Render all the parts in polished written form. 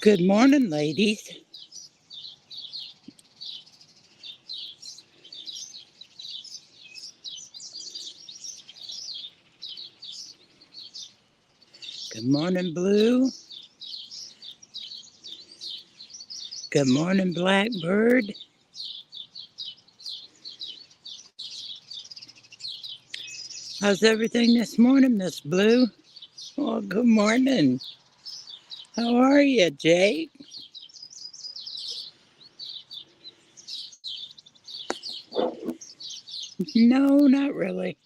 Good morning, ladies. Good morning, Blue. Good morning, Blackbird. How's everything this morning, Miss Blue? Oh, good morning. How are you, Jake? No, not really.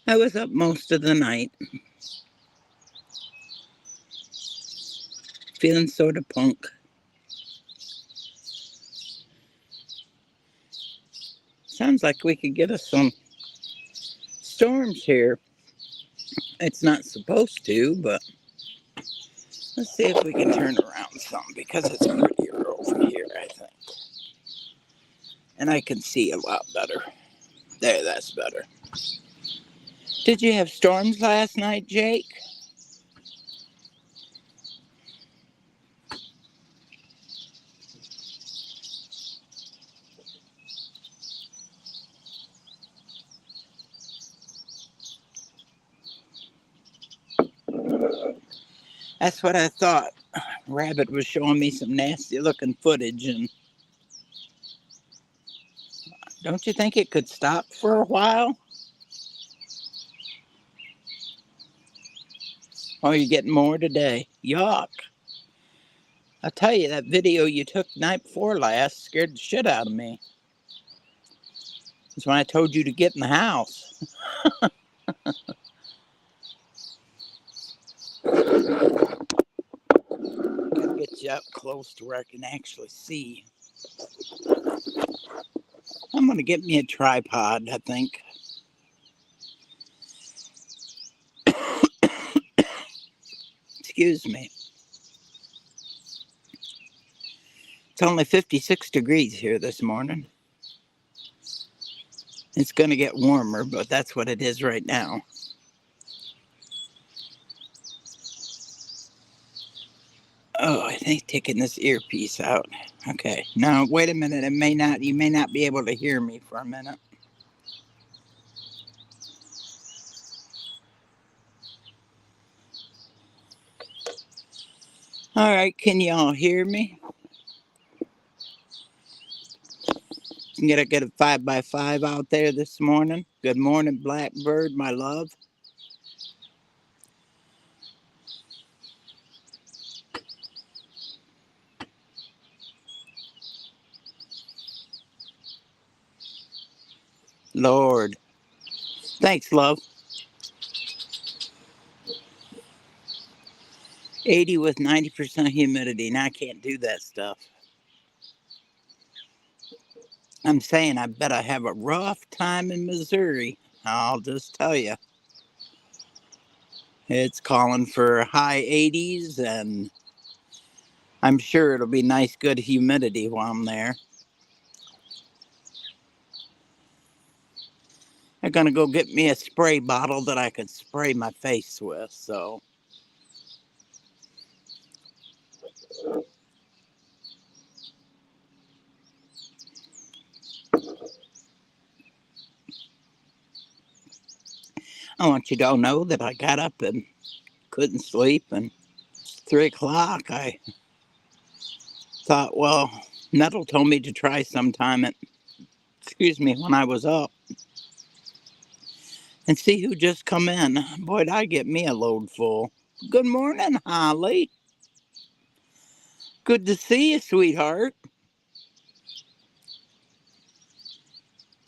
I was up most of the night, feeling sort of punk. Sounds like we could get us some storms here. It's not supposed to, but let's see if we can turn around some because it's prettier over here, I think. And I can see a lot better. There, that's better. Did you have storms last night, Jake? That's what I thought. Rabbit was showing me some nasty looking footage, and don't you think it could stop for a while? Oh, you're getting more today. Yuck. I'll tell you, that video you took the night before last scared the shit out of me. That's when I told you to get in the house. Gotta get you up close to where I can actually see. I'm gonna get me a tripod, I think. Excuse me. It's only 56 degrees here this morning. It's gonna get warmer, but that's what it is right now. Oh, I think taking this earpiece out. Okay. Now, wait a minute. You may not be able to hear me for a minute. All right. Can y'all hear me? I'm going to get a 5x5 out there this morning. Good morning, Blackbird, my love. Lord. Thanks, love. 80 with 90% humidity, and I can't do that stuff. I'm saying I bet I have a rough time in Missouri. I'll just tell you. It's calling for high 80s, and I'm sure it'll be nice, good humidity while I'm there. I'm going to go get me a spray bottle that I can spray my face with, so. I want you to all know that I got up and couldn't sleep, and 3 o'clock I thought, well, Metal told me to try sometime when I was up and see who just come in. Boy, did I get me a load full. Good morning, Holly. Good to see you, sweetheart.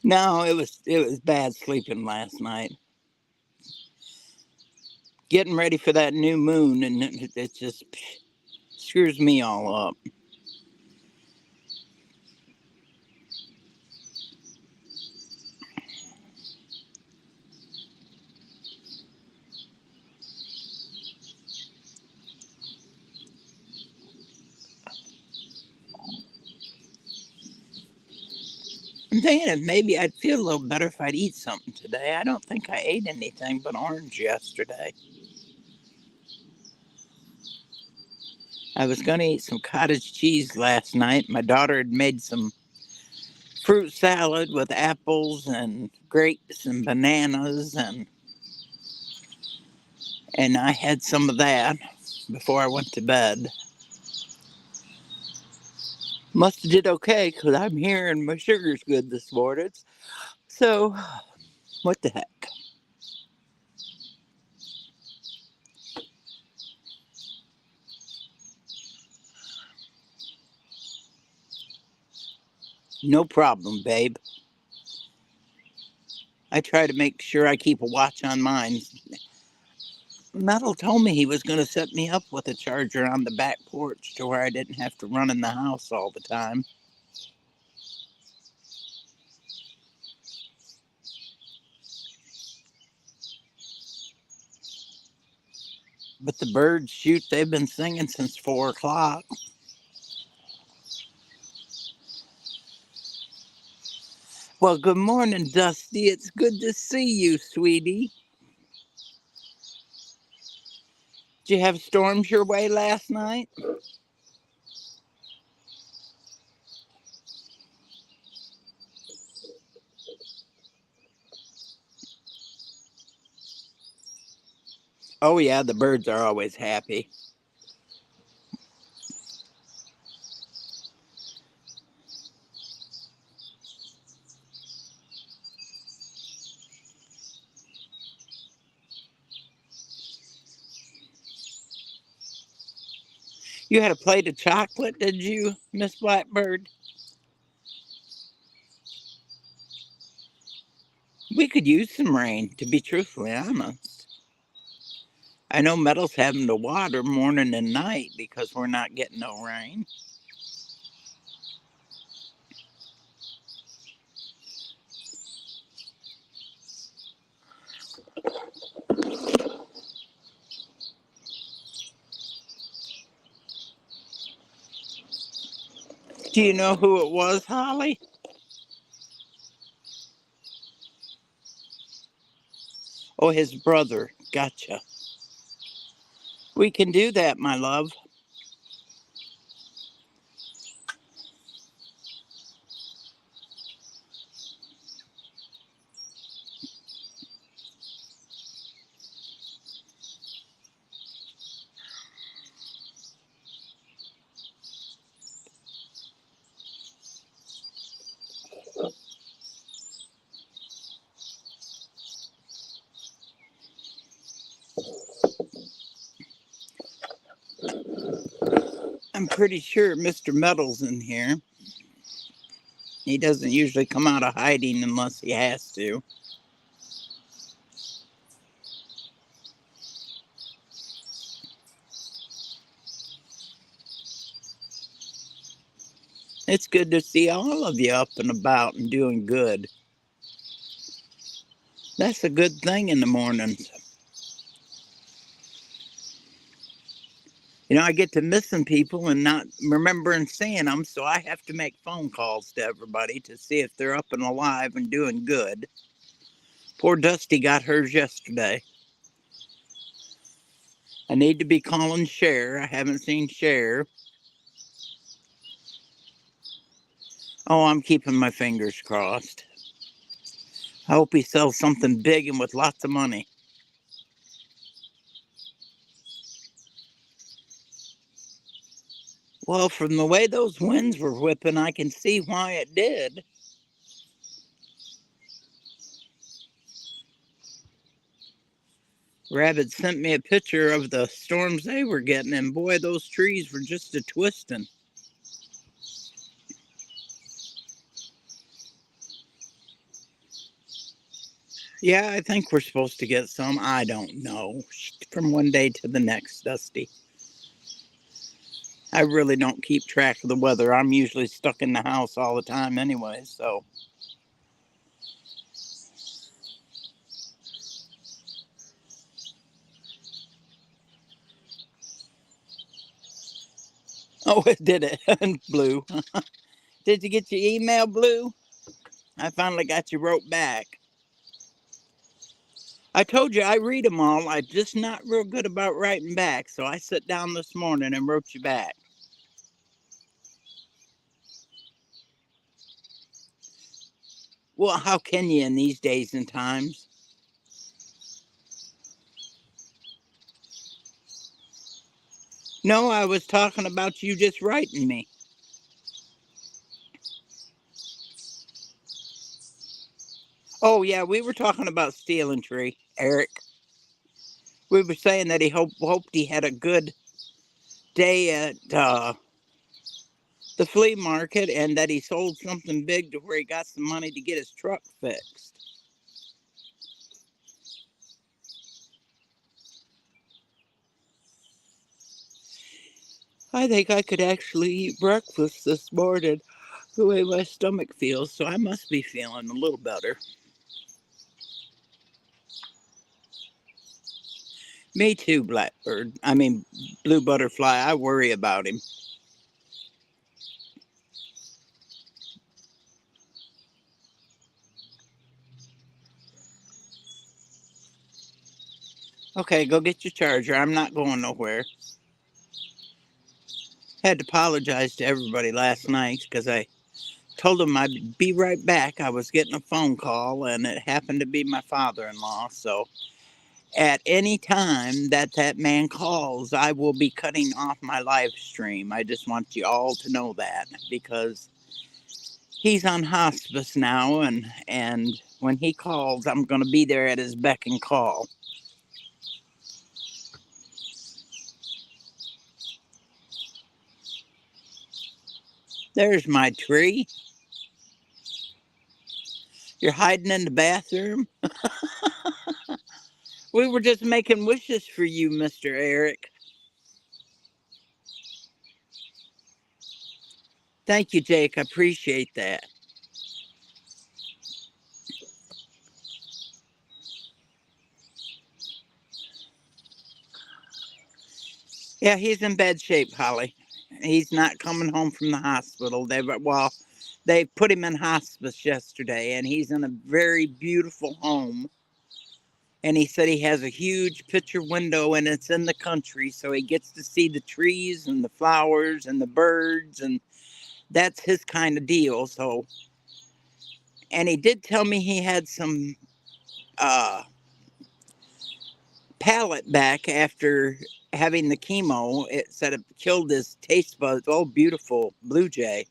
No, it was bad sleeping last night. Getting ready for that new moon, and it just screws me all up. I'm thinking if maybe I'd feel a little better if I'd eat something today. I don't think I ate anything but orange yesterday. I was going to eat some cottage cheese last night. My daughter had made some fruit salad with apples and grapes and bananas, and I had some of that before I went to bed. Must have did okay because I'm hearing my sugar's good this morning. So, what the heck? No problem, babe. I try to make sure I keep a watch on mine. Metal told me he was going to set me up with a charger on the back porch to where I didn't have to run in the house all the time. But the birds, shoot, they've been singing since 4 o'clock. Well, good morning, Dusty. It's good to see you, sweetie. Did you have storms your way last night? Oh, yeah, the birds are always happy. You had a plate of chocolate, did you, Miss Blackbird? We could use some rain, to be truthfully honest. I know Metal's having to water morning and night because we're not getting no rain. Do you know who it was, Holly? Oh, his brother. Gotcha. We can do that, my love. I'm pretty sure Mr. Metal's in here. He doesn't usually come out of hiding unless he has to. It's good to see all of you up and about and doing good. That's a good thing in the mornings. You know, I get to missing people and not remembering seeing them, so I have to make phone calls to everybody to see if they're up and alive and doing good. Poor Dusty got hers yesterday. I need to be calling Cher. I haven't seen Cher. Oh, I'm keeping my fingers crossed. I hope he sells something big and with lots of money. Well, from the way those winds were whipping, I can see why it did. Rabbit sent me a picture of the storms they were getting, and boy, those trees were just a twisting. Yeah, I think we're supposed to get some. I don't know. From one day to the next, Dusty. I really don't keep track of the weather. I'm usually stuck in the house all the time anyway, so. Oh, it did it. Blue. Did you get your email, Blue? I finally got you wrote back. I told you I read them all. I'm just not real good about writing back, so I sat down this morning and wrote you back. Well, how can you in these days and times? No, I was talking about you just writing me. Oh, yeah, we were talking about stealing tree, Eric. We were saying that he hoped he had a good day at the flea market and that he sold something big to where he got some money to get his truck fixed. I think I could actually eat breakfast this morning the way my stomach feels, so I must be feeling a little better. Me too, Blackbird. I mean, Blue Butterfly. I worry about him. Okay, go get your charger. I'm not going nowhere. Had to apologize to everybody last night because I told them I'd be right back. I was getting a phone call and it happened to be my father-in-law. So at any time that man calls, I will be cutting off my live stream. I just want you all to know that because he's on hospice now and when he calls, I'm going to be there at his beck and call. There's my tree. You're hiding in the bathroom. We were just making wishes for you, Mr. Eric. Thank you, Jake. I appreciate that. Yeah, he's in bad shape, Holly. He's not coming home from the hospital. They put him in hospice yesterday, and he's in a very beautiful home. And he said he has a huge picture window, and it's in the country, so he gets to see the trees and the flowers and the birds, and that's his kind of deal. So, and he did tell me he had some uh, palate back after having the chemo. It said it killed his taste buds. Oh, beautiful blue jay.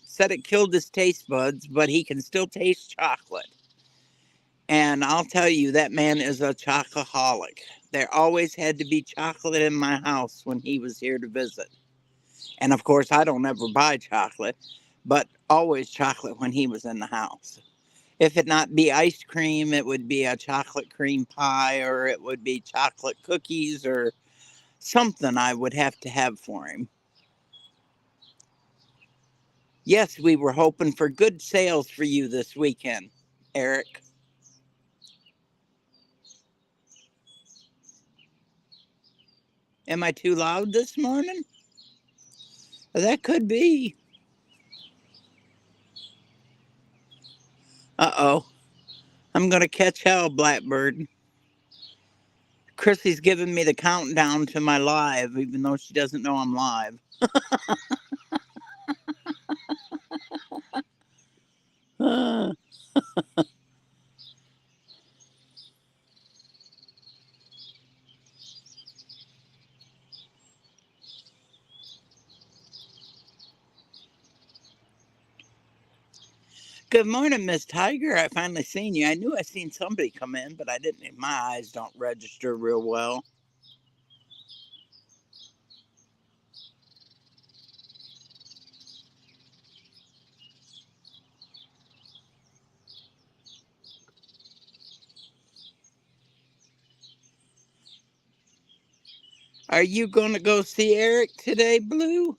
Said it killed his taste buds, but he can still taste chocolate. And I'll tell you, that man is a chocoholic. There always had to be chocolate in my house when he was here to visit. And of course, I don't ever buy chocolate, but always chocolate when he was in the house. If it not be ice cream, it would be a chocolate cream pie or it would be chocolate cookies or something I would have to have for him. Yes, we were hoping for good sales for you this weekend, Eric. Am I too loud this morning? That could be. Uh-oh. I'm going to catch hell, Blackbird. Chrissy's giving me the countdown to my live, even though she doesn't know I'm live. Good morning, Miss Tiger. I finally seen you. I knew I seen somebody come in, but I didn't. My eyes don't register real well. Are you going to go see Eric today, Blue?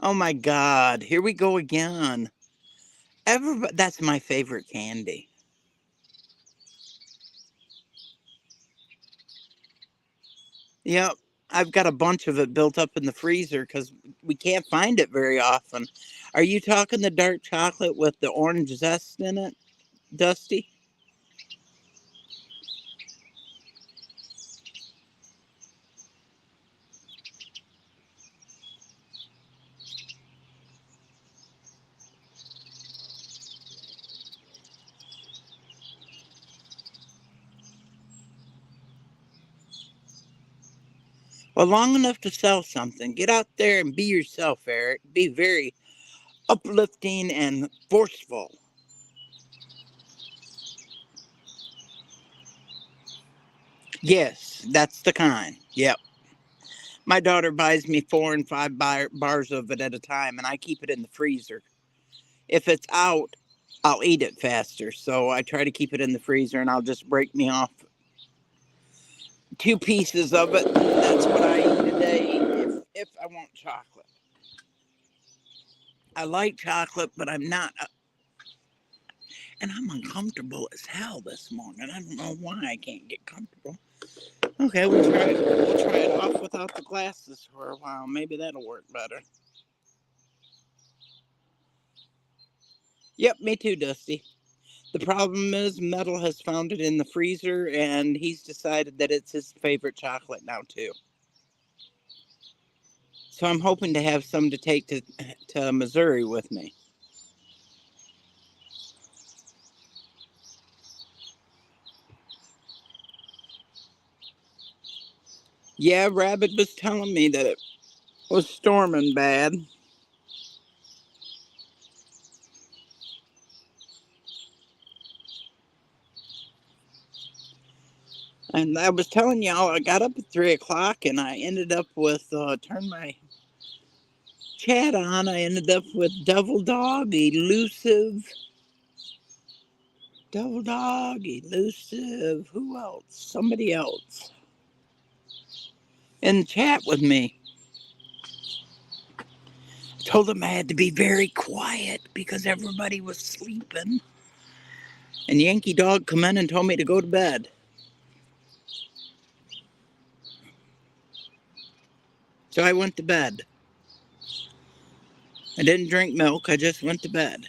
Oh my God, here we go again. Everybody, that's my favorite candy. Yep, I've got a bunch of it built up in the freezer because we can't find it very often. Are you talking the dark chocolate with the orange zest in it, Dusty? Well, long enough to sell something. Get out there and be yourself, Eric. Be very uplifting and forceful. Yes, that's the kind. Yep. My daughter buys me 4 and 5 bars of it at a time, and I keep it in the freezer. If it's out, I'll eat it faster. So I try to keep it in the freezer, and I'll just break me off 2 pieces of it. That's what I eat a day if I want chocolate. I like chocolate, but I'm not, and I'm uncomfortable as hell this morning. I don't know why I can't get comfortable. Okay, we'll try it off without the glasses for a while. Maybe that'll work better. Yep, me too, Dusty. The problem is Metal has found it in the freezer, and he's decided that it's his favorite chocolate now too. So I'm hoping to have some to take to Missouri with me. Yeah, Rabbit was telling me that it was storming bad. And I was telling y'all, I got up at 3 o'clock and I ended up with, turned my chat on. I ended up with Double Dog, Elusive, who else? Somebody else in the chat with me. Told them I had to be very quiet because everybody was sleeping. And Yankee Dog come in and told me to go to bed. So I went to bed. I didn't drink milk, I just went to bed.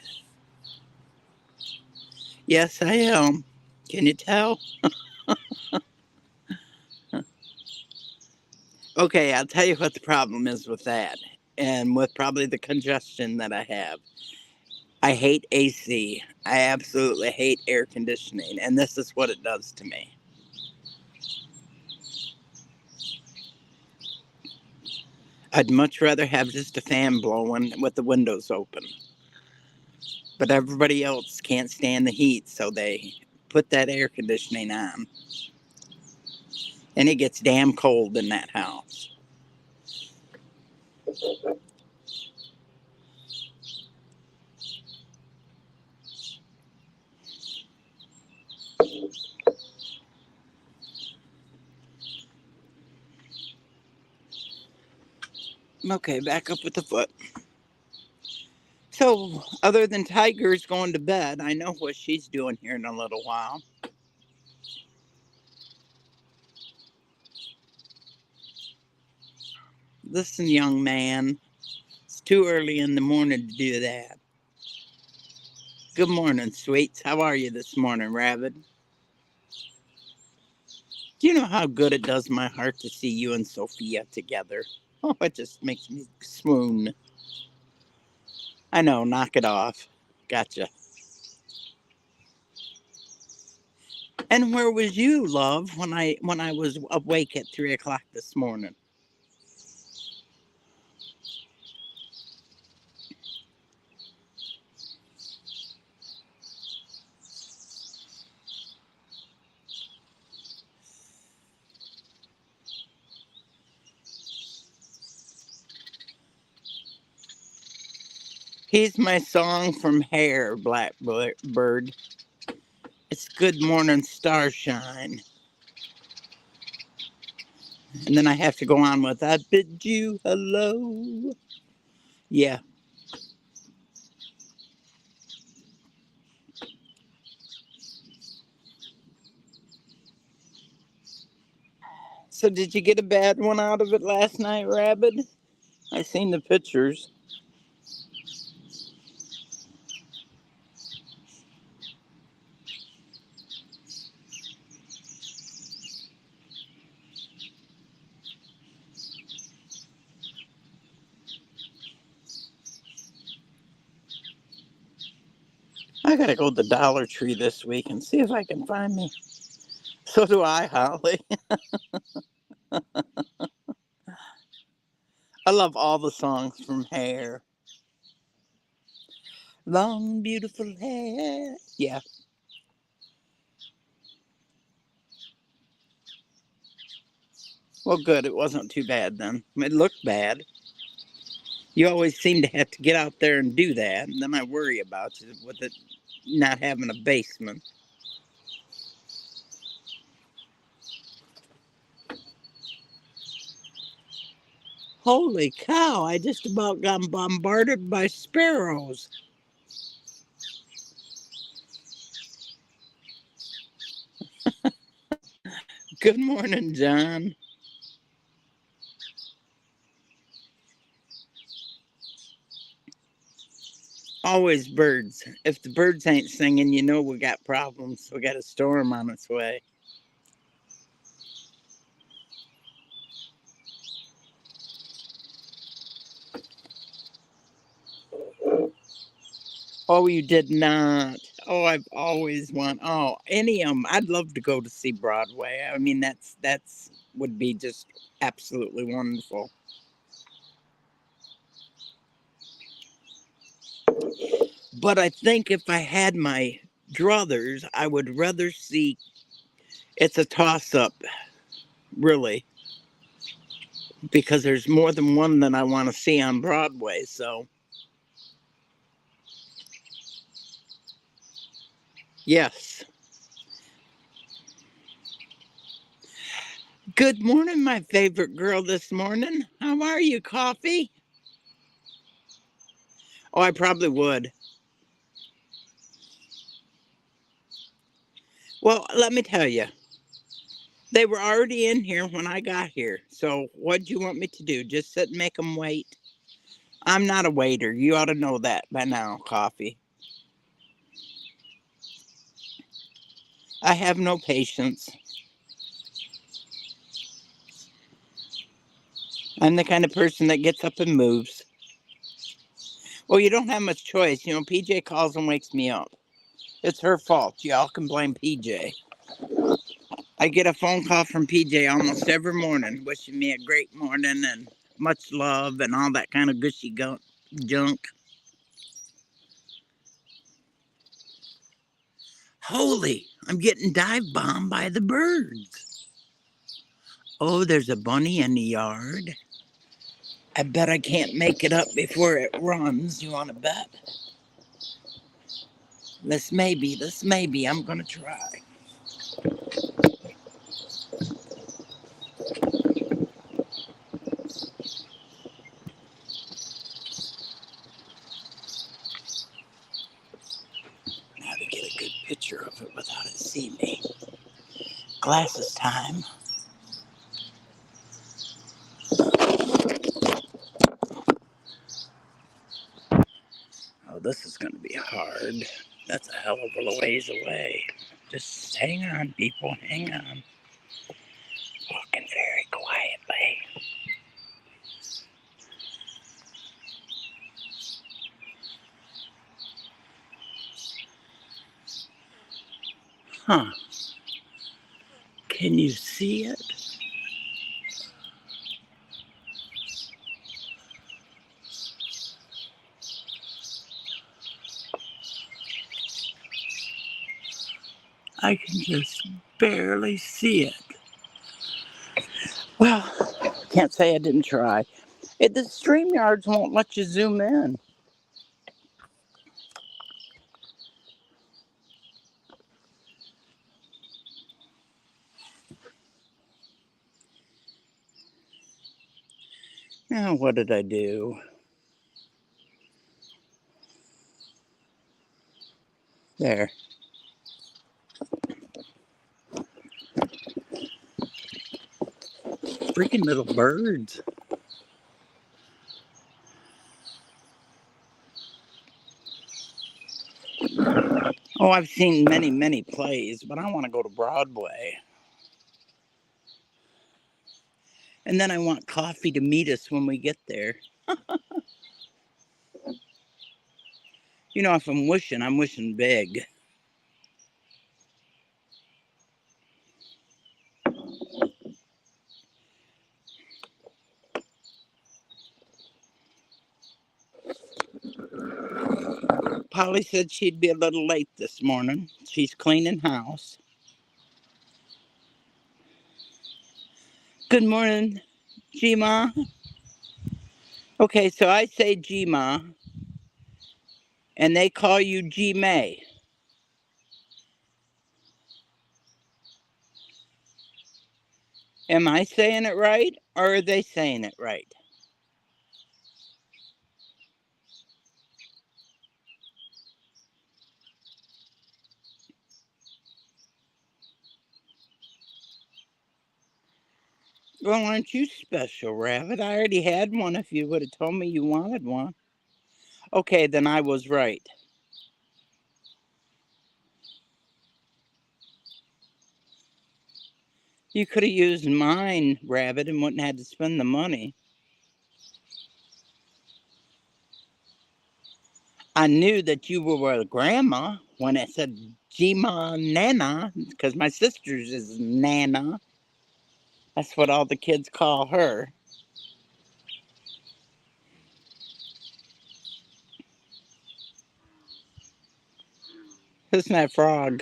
Yes, I am. Can you tell? Okay, I'll tell you what the problem is with that. And with probably the congestion that I have. I hate AC. I absolutely hate air conditioning. And this is what it does to me. I'd much rather have just a fan blowing with the windows open. But everybody else can't stand the heat, so they put that air conditioning on. And it gets damn cold in that house. Okay, back up with the foot. So, other than Tiger's going to bed, I know what she's doing here in a little while. Listen, young man, it's too early in the morning to do that. Good morning, sweets. How are you this morning, Rabbit? Do you know how good it does my heart to see you and Sophia together? Oh, it just makes me swoon. I know, knock it off. Gotcha. And where was you, love, when I was awake at 3 o'clock this morning? Here's my song from Hair, Blackbird. It's Good Morning Starshine. And then I have to go on with I bid you hello. Yeah. So did you get a bad one out of it last night, Rabbit? I seen the pictures. I gotta go to the Dollar Tree this week and see if I can find me. So do I, Holly. I love all the songs from Hair. Long, beautiful hair. Yeah. Well, good. It wasn't too bad then. It looked bad. You always seem to have to get out there and do that, and then I worry about you with it not having a basement. Holy cow, I just about got bombarded by sparrows. Good morning, John. Always birds. If the birds ain't singing, you know we got problems. We got a storm on its way. Oh, you did not. Oh, I've always want. Oh, any of them. I'd love to go to see Broadway. I mean, that's would be just absolutely wonderful. But I think if I had my druthers, I would rather see. It's a toss up, really, because there's more than one that I want to see on Broadway. So, yes. Good morning, my favorite girl this morning. How are you, Coffee? Oh, I probably would. Well, let me tell you, they were already in here when I got here. So, what'd you want me to do? Just sit and make them wait? I'm not a waiter. You ought to know that by now, Coffee. I have no patience. I'm the kind of person that gets up and moves. Well, you don't have much choice. You know, PJ calls and wakes me up. It's her fault. Y'all can blame PJ. I get a phone call from PJ almost every morning, wishing me a great morning and much love and all that kind of gushy junk. Holy, I'm getting dive bombed by the birds. Oh, there's a bunny in the yard. I bet I can't make it up before it runs. You want to bet? This may be. I'm going to try. Now to get a good picture of it without it seeing me. Glasses time. Oh, this is going to be hard. That's a hell of a ways away. Just hang on, people. Hang on. Walking very quietly. Huh. Can you see it? I can just barely see it. Well, can't say I didn't try. The StreamYards won't let you zoom in. Now, what did I do? There. Freaking little birds. Oh, I've seen many, many plays, but I want to go to Broadway. And then I want coffee to meet us when we get there. You know, if I'm wishing big. Polly said she'd be a little late this morning. She's cleaning house. Good morning, G-Ma. Okay, so I say G-Ma, and they call you G-May. Am I saying it right, or are they saying it right? Well, aren't you special, Rabbit? I already had one if you would have told me you wanted one. Okay, then I was right. You could have used mine, Rabbit, and wouldn't have had to spend the money. I knew that you were a grandma when I said Gma Nana, because my sister's is Nana. That's what all the kids call her. Isn't that frog?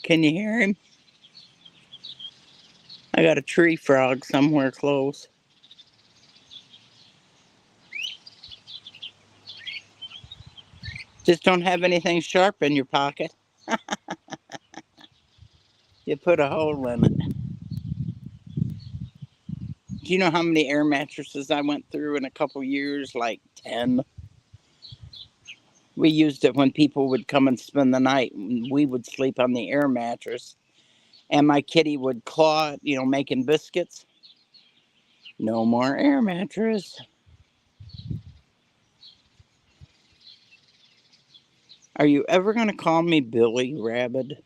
Can you hear him? I got a tree frog somewhere close. Just don't have anything sharp in your pocket. You put a hole in it. Do you know how many air mattresses I went through in a couple years? Like 10. We used it when people would come and spend the night. We would sleep on the air mattress. And my kitty would claw, making biscuits. No more air mattress. Are you ever going to call me Billy Rabbit?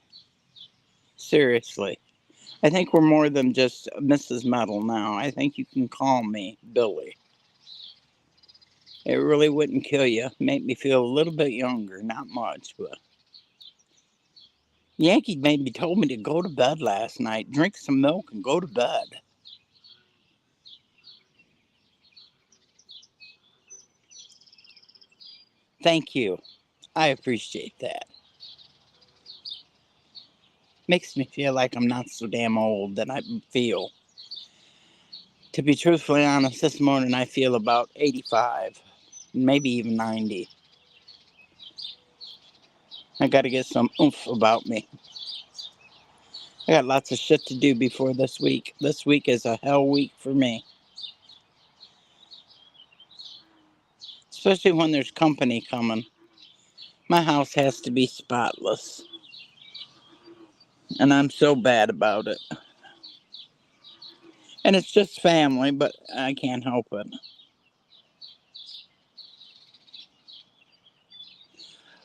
Seriously. I think we're more than just Mrs.Metal now. I think you can call me Billy. It really wouldn't kill you. Make me feel a little bit younger. Not much, but Yankee maybe told me to go to bed last night. Drink some milk and go to bed. Thank you. I appreciate that. Makes me feel like I'm not so damn old that I feel. To be truthfully honest, this morning I feel about 85, maybe even 90. I got to get some oomph about me. I got lots of shit to do before this week. This week is a hell week for me. Especially when there's company coming. My house has to be spotless. And I'm so bad about it. And it's just family, but I can't help it.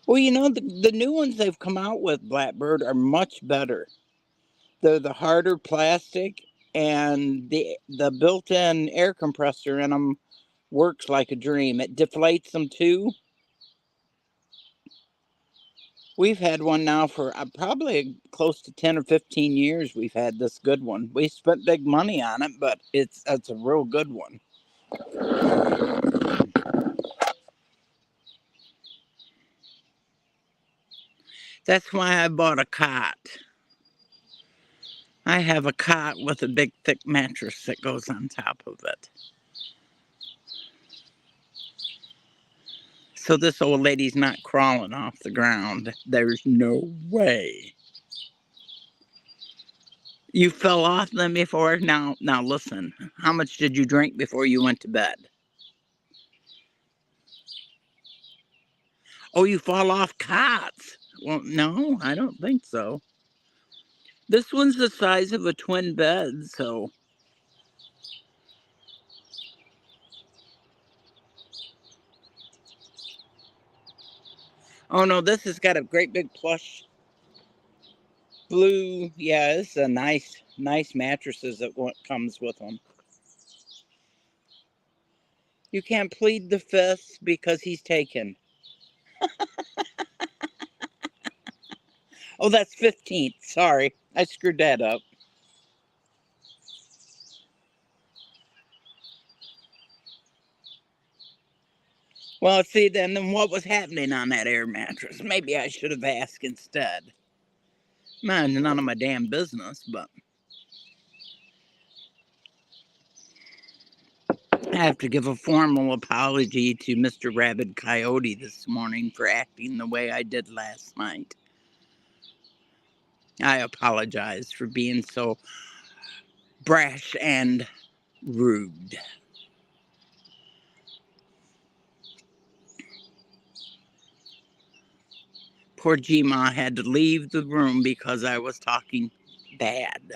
Well, the new ones they've come out with, Blackbird, are much better. They're the harder plastic, and the built-in air compressor in them works like a dream. It deflates them too. We've had one now for probably close to 10 or 15 years. We've had this good one. We spent big money on it, but it's a real good one. That's why I bought a cot. I have a cot with a big thick mattress that goes on top of it. So this old lady's not crawling off the ground. There's no way. You fell off them before? Now listen. How much did you drink before you went to bed? Oh, you fall off cots. Well, no, I don't think so. This one's the size of a twin bed, so. Oh no, this has got a great big plush blue. Yeah, it's a nice mattresses that comes with them. You can't plead the fifth because he's taken. Oh, that's 15th. Sorry, I screwed that up. Well, see, then what was happening on that air mattress? Maybe I should have asked instead. Man, none of my damn business, but I have to give a formal apology to Mr. Rabid Coyote this morning for acting the way I did last night. I apologize for being so brash and rude. Poor G-Ma had to leave the room because I was talking bad.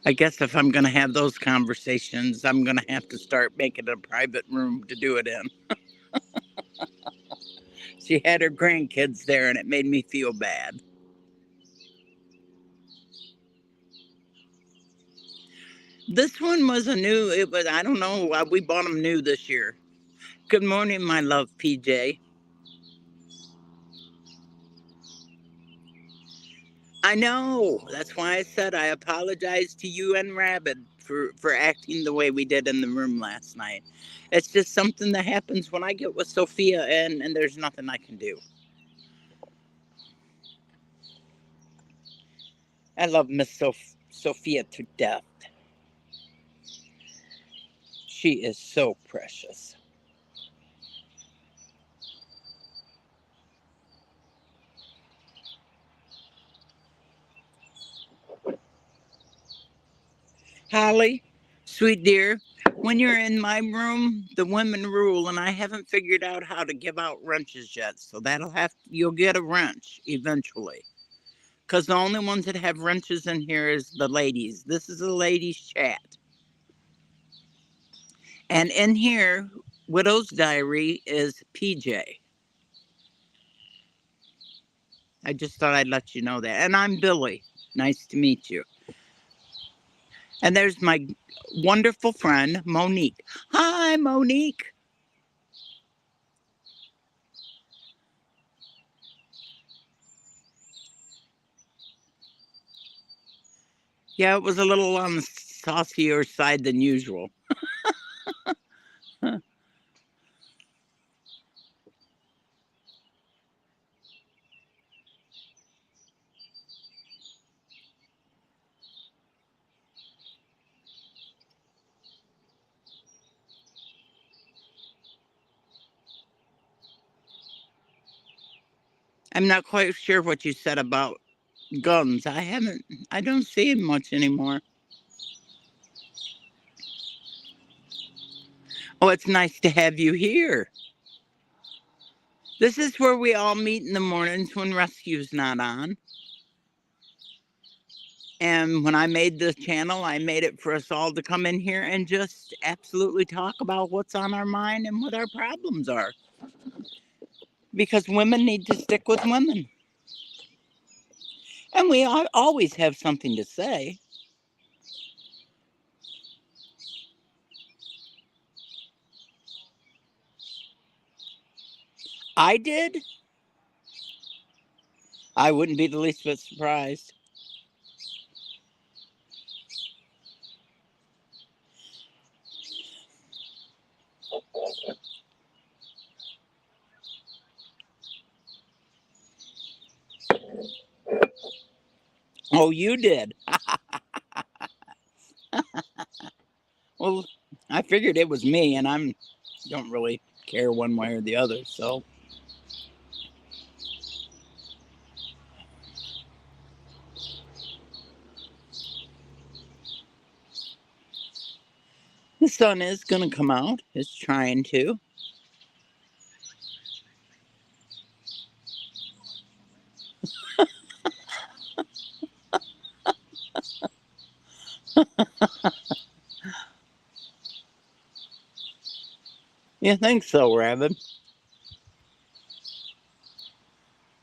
I guess if I'm going to have those conversations, I'm going to have to start making a private room to do it in. She had her grandkids there and it made me feel bad. This one was I don't know, we bought them new this year. Good morning, my love, PJ. I know. That's why I said I apologize to you and Rabbit for acting the way we did in the room last night. It's just something that happens when I get with Sophia and there's nothing I can do. I love Miss Sophia to death. She is so precious. Holly, sweet dear, when you're in my room, the women rule, and I haven't figured out how to give out wrenches yet. So you'll get a wrench eventually. Because the only ones that have wrenches in here is the ladies. This is a ladies' chat. And in here, Widow's Diary is PJ. I just thought I'd let you know that. And I'm Billy. Nice to meet you. And there's my wonderful friend, Monique. Hi, Monique. Yeah, it was a little on the saucier side than usual. I'm not quite sure what you said about guns. I don't see him much anymore. Oh, it's nice to have you here. This is where we all meet in the mornings when rescue's not on. And when I made the channel, I made it for us all to come in here and just absolutely talk about what's on our mind and what our problems are. Because women need to stick with women. And we always have something to say. I did. I wouldn't be the least bit surprised. Oh, you did. Well, I figured it was me, and I don't really care one way or the other, so. The sun is going to come out. It's trying to. You think so, Rabbit?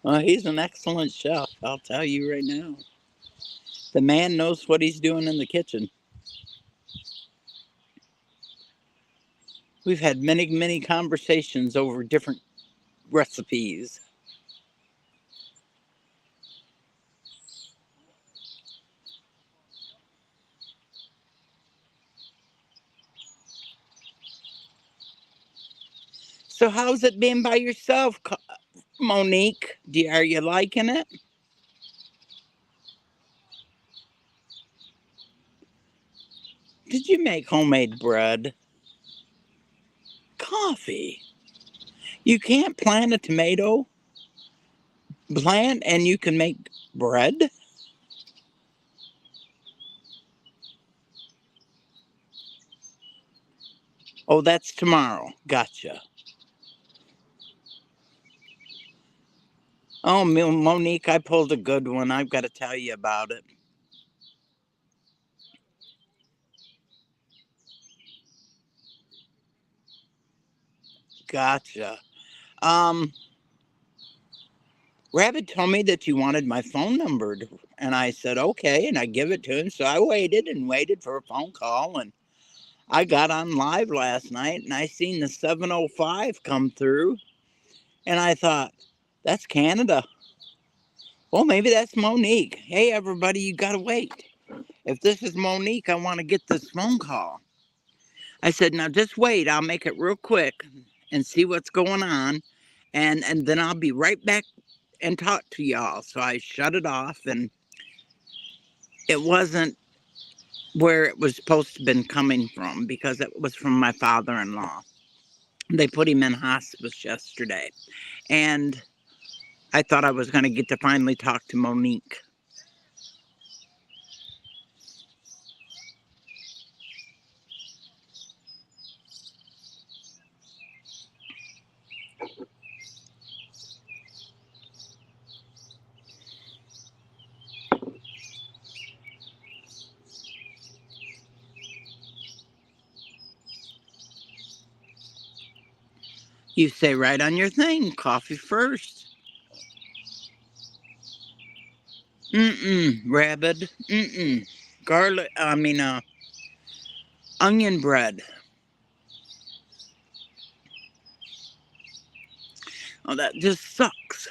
Well, he's an excellent chef, I'll tell you right now. The man knows what he's doing in the kitchen. We've had many, many conversations over different recipes. So how's it been by yourself, Monique? Are you liking it? Did you make homemade bread? Coffee. You can't plant a tomato plant and you can make bread? Oh, that's tomorrow. Gotcha. Oh, Monique, I pulled a good one. I've got to tell you about it. Gotcha. Um, Rabbit told me that you wanted my phone number, and I said okay, and I give it to him. So I waited and waited for a phone call, and I got on live last night, and I seen the 705 come through, and I thought, that's Canada. Well, maybe that's Monique. Hey, everybody, you gotta wait. If this is Monique, I want to get this phone call. I said, now just wait. I'll make it real quick and see what's going on, and then I'll be right back and talk to y'all. So I shut it off, and it wasn't where it was supposed to have been coming from because it was from my father-in-law. They put him in hospice yesterday, and I thought I was going to get to finally talk to Monique. You say right on your thing, coffee first. Rabbit. Garlic, onion bread. Oh, that just sucks.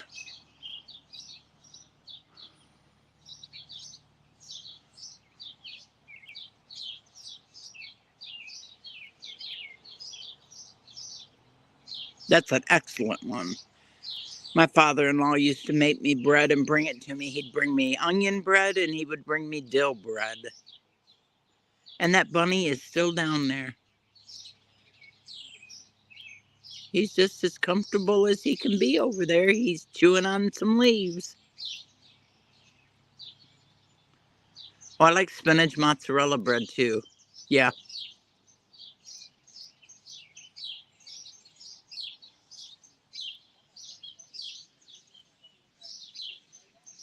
That's an excellent one. My father-in-law used to make me bread and bring it to me. He'd bring me onion bread and he would bring me dill bread. And that bunny is still down there. He's just as comfortable as he can be over there. He's chewing on some leaves. Oh, I like spinach mozzarella bread too. Yeah.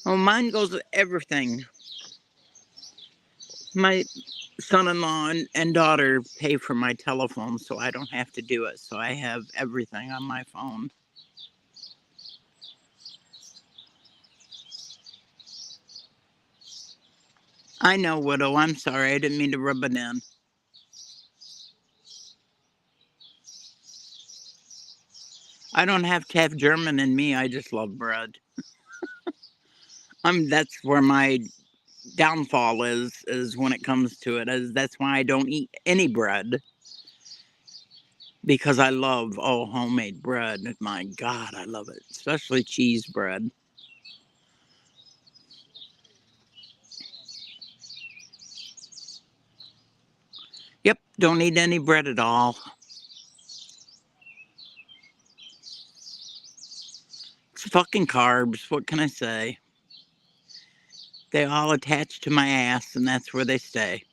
Oh, mine goes with everything. My son-in-law and daughter pay for my telephone so I don't have to do it. So I have everything on my phone. I know, Widow. I'm sorry. I didn't mean to rub it in. I don't have to have German in me. I just love bread. That's where my downfall is when it comes to it. That's why I don't eat any bread because I love homemade bread. My God, I love it, especially cheese bread. Yep, don't eat any bread at all. It's fucking carbs. What can I say? They all attach to my ass, and that's where they stay.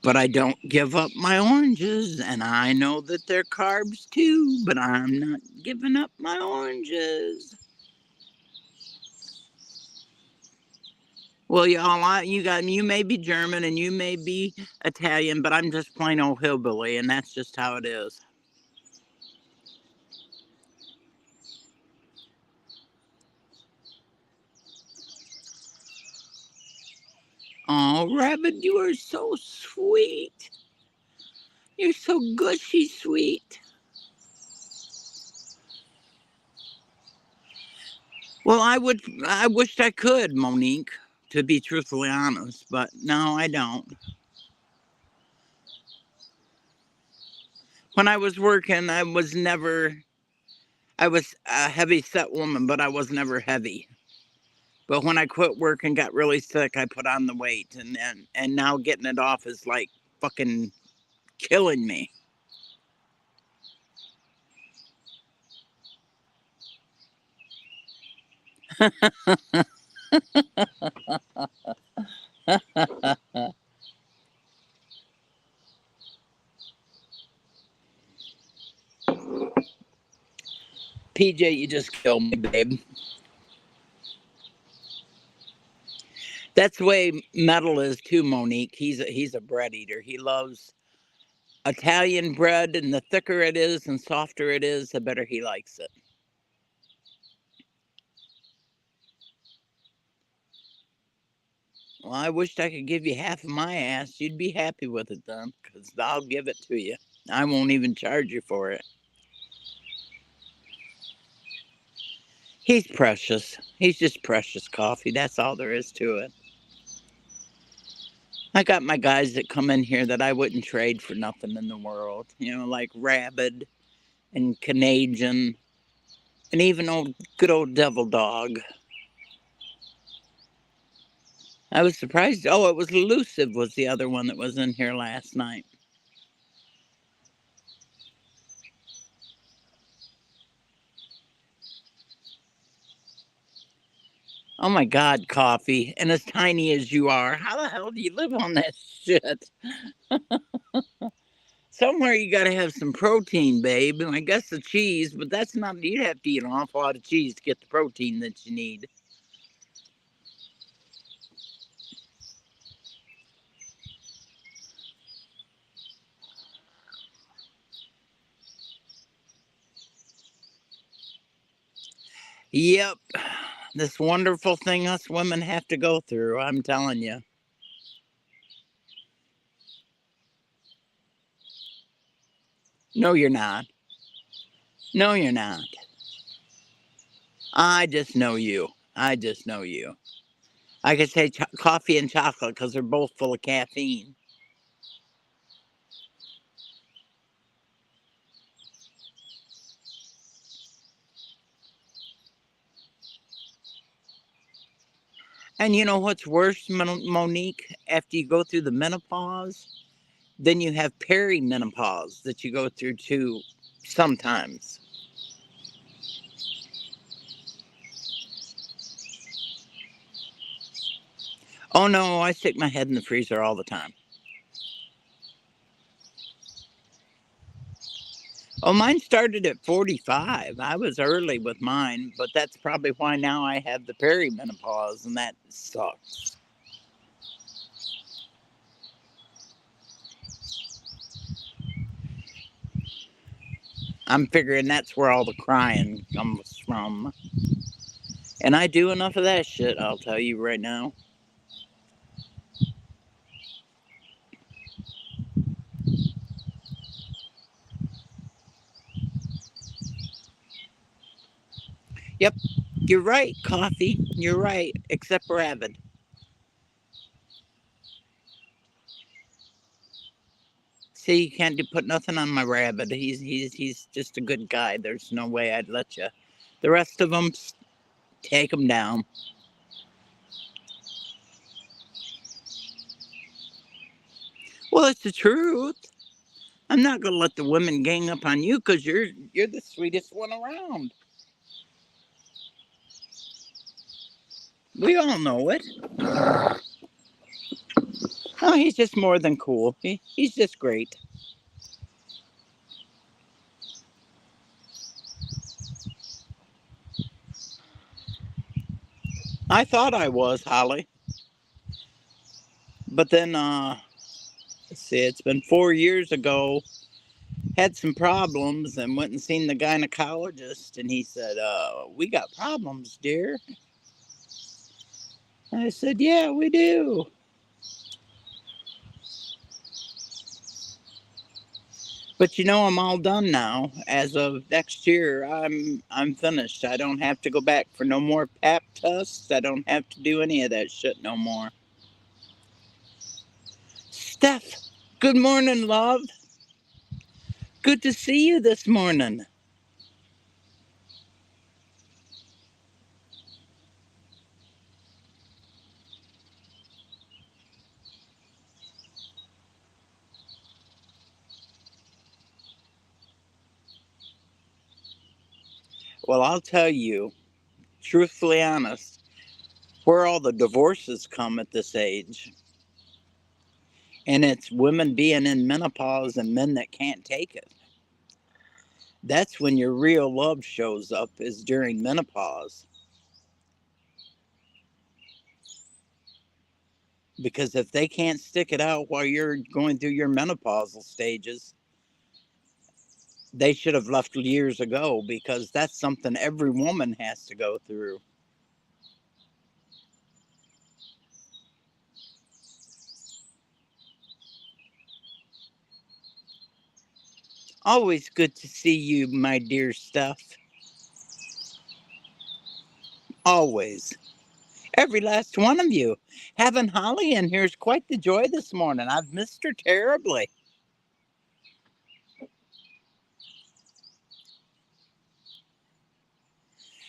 But I don't give up my oranges, and I know that they're carbs too, but I'm not giving up my oranges. Well, y'all, you may be German and you may be Italian, but I'm just plain old hillbilly, and that's just how it is. Oh, Rabbit, you are so sweet. You're so gushy sweet. Well, I wished I could, Monique, to be truthfully honest, but no, I don't. When I was working, I was a heavy set woman, but I was never heavy. But when I quit work and got really sick, I put on the weight, and now getting it off is like fucking killing me. PJ, you just killed me, babe. That's the way Metal is too, Monique. He's a bread eater. He loves Italian bread, and the thicker it is and softer it is, the better he likes it. Well, I wished I could give you half of my ass. You'd be happy with it then, because I'll give it to you. I won't even charge you for it. He's precious. He's just precious coffee. That's all there is to it. I got my guys that come in here that I wouldn't trade for nothing in the world. You know, like Rabid and Canadian and even good old Devil Dog. I was surprised. Oh, it was Elusive was the other one that was in here last night. Oh my God, Coffee. And as tiny as you are, how the hell do you live on that shit? Somewhere you got to have some protein, babe. And I guess the cheese, but that's not, you'd have to eat an awful lot of cheese to get the protein that you need. Yep. This wonderful thing us women have to go through, I'm telling you. No, you're not. No, you're not. I just know you. I just know you. I could say coffee and chocolate because they're both full of caffeine. And you know what's worse, Monique? After you go through the menopause, then you have perimenopause that you go through too sometimes. Oh no, I stick my head in the freezer all the time. Oh, mine started at 45. I was early with mine, but that's probably why now I have the perimenopause, and that sucks. I'm figuring that's where all the crying comes from. And I do enough of that shit, I'll tell you right now. Yep, you're right, Coffee. You're right, except Rabbit. See, you can't put nothing on my Rabbit. He's just a good guy. There's no way I'd let you. The rest of them, take them down. Well, it's the truth. I'm not gonna let the women gang up on you because you're the sweetest one around. We all know it. Oh, he's just more than cool. He's just great. I thought I was, Holly. But then, let's see, it's been 4 years ago. Had some problems and went and seen the gynecologist, and he said, "We got problems, dear." I said, "Yeah, we do." But you know, I'm all done now. As of next year, I'm finished. I don't have to go back for no more pap tests. I don't have to do any of that shit no more. Steph, good morning, love. Good to see you this morning. Well, I'll tell you, truthfully honest, where all the divorces come at this age, and it's women being in menopause and men that can't take it. That's when your real love shows up, is during menopause. Because if they can't stick it out while you're going through your menopausal stages, they should have left years ago, because that's something every woman has to go through. Always good to see you, my dear Steph. Always. Every last one of you. Having Holly in here is quite the joy this morning. I've missed her terribly.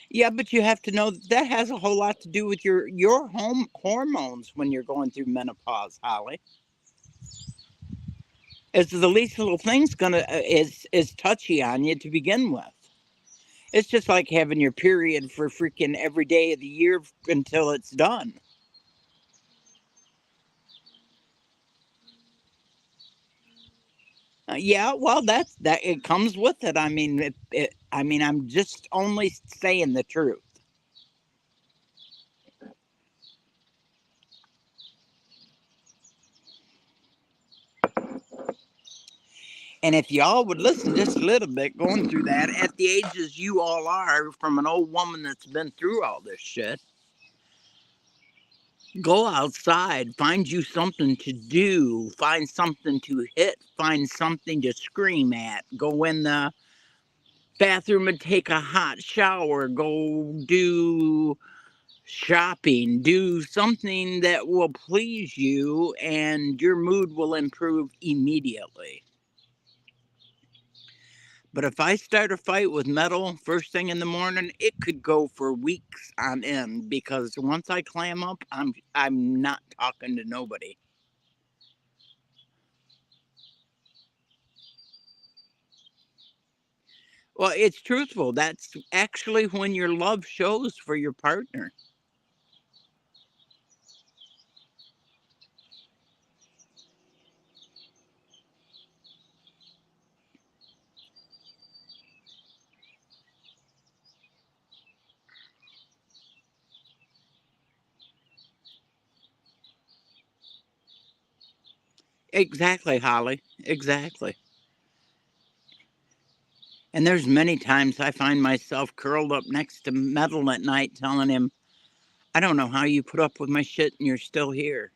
Yeah, but you have to know that has a whole lot to do with your home hormones when you're going through menopause, Holly. It's the least little thing's gonna is touchy on you to begin with. It's just like having your period for freaking every day of the year until it's done. Yeah, well, that it comes with it. I mean, I mean, I'm just only saying the truth. And if y'all would listen just a little bit, going through that at the ages you all are, from an old woman that's been through all this shit, go outside, find you something to do, find something to hit, find something to scream at, go in the bathroom and take a hot shower, go do shopping, do something that will please you, and your mood will improve immediately. But if I start a fight with Metal first thing in the morning, it could go for weeks on end, because once I clam up, I'm not talking to nobody. Well, it's truthful. That's actually when your love shows for your partner. Exactly, Holly. Exactly. And there's many times I find myself curled up next to Metal at night telling him, "I don't know how you put up with my shit and you're still here."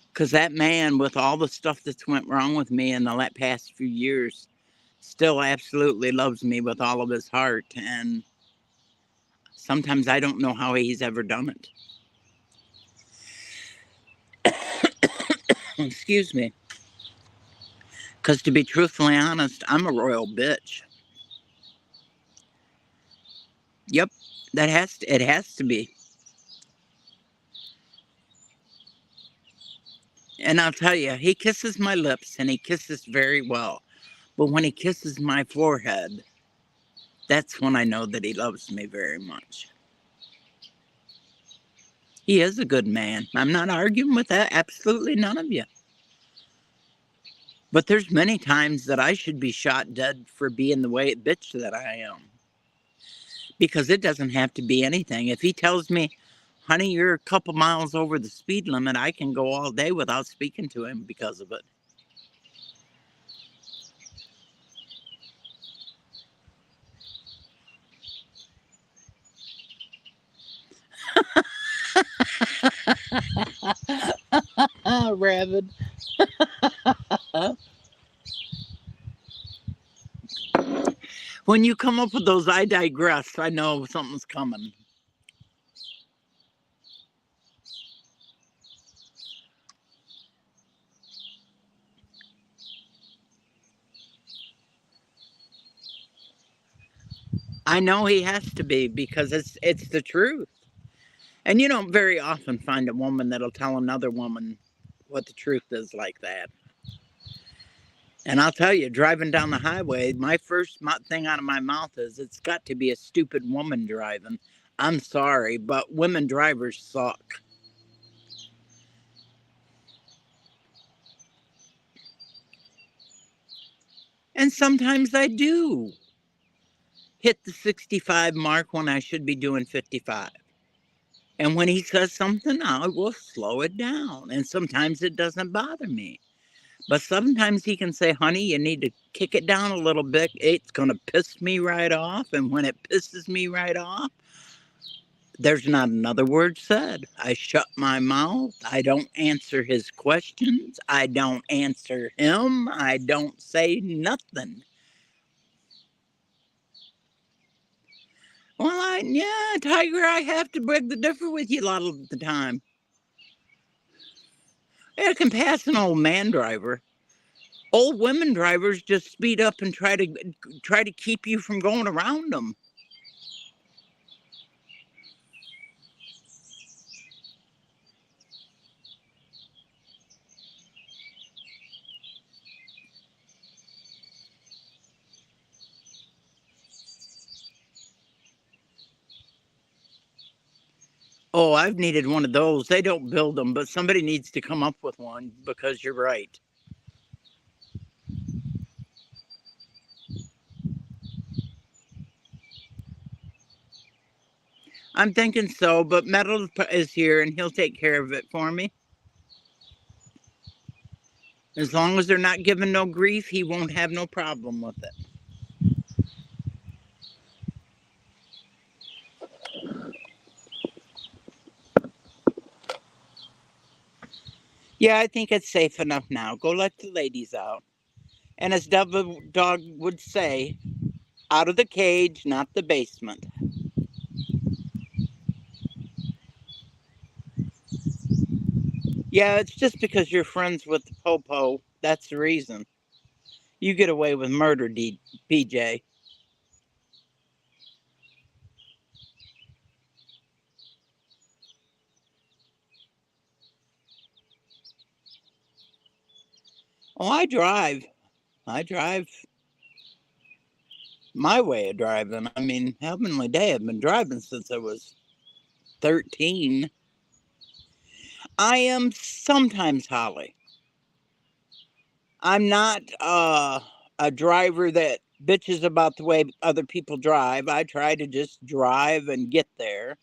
Because that man, with all the stuff that's went wrong with me in the past few years, still absolutely loves me with all of his heart. And sometimes I don't know how he's ever done it. Excuse me. Because to be truthfully honest, I'm a royal bitch. Yep, it has to be. And I'll tell you, he kisses my lips and he kisses very well. But when he kisses my forehead, that's when I know that he loves me very much. He is a good man. I'm not arguing with that. Absolutely none of you. But there's many times that I should be shot dead for being the way bitch that I am. Because it doesn't have to be anything. If he tells me, Honey, you're a couple miles over the speed limit. I can go all day without speaking to him because of it. Rabbit. When you come up with those I digress, I know something's coming. I know he has to be because it's the truth. And you don't very often find a woman that'll tell another woman what the truth is like that. And I'll tell you, driving down the highway, my first thing out of my mouth is, it's got to be a stupid woman driving. I'm sorry, but women drivers suck. And sometimes I do hit the 65 mark when I should be doing 55. And when he says something, I will slow it down. And sometimes it doesn't bother me. But sometimes he can say, honey, you need to kick it down a little bit. It's going to piss me right off. And when it pisses me right off, there's not another word said. I shut my mouth. I don't answer his questions. I don't answer him. I don't say nothing. Well, yeah, Tiger, I have to beg the differ with you a lot of the time. It can pass an old man driver. Old women drivers just speed up and try to keep you from going around them. Oh, I've needed one of those. They don't build them, but somebody needs to come up with one because you're right. I'm thinking so, but Metal is here and he'll take care of it for me. As long as they're not giving no grief, he won't have no problem with it. Yeah, I think it's safe enough now. Go let the ladies out. And as Dog would say, out of the cage, not the basement. Yeah, it's just because you're friends with the Popo. That's the reason. You get away with murder, PJ. Oh, I drive. I drive my way of driving. I mean, heavenly day, I've been driving since I was 13. I am sometimes Holly. I'm not a driver that bitches about the way other people drive. I try to just drive and get there.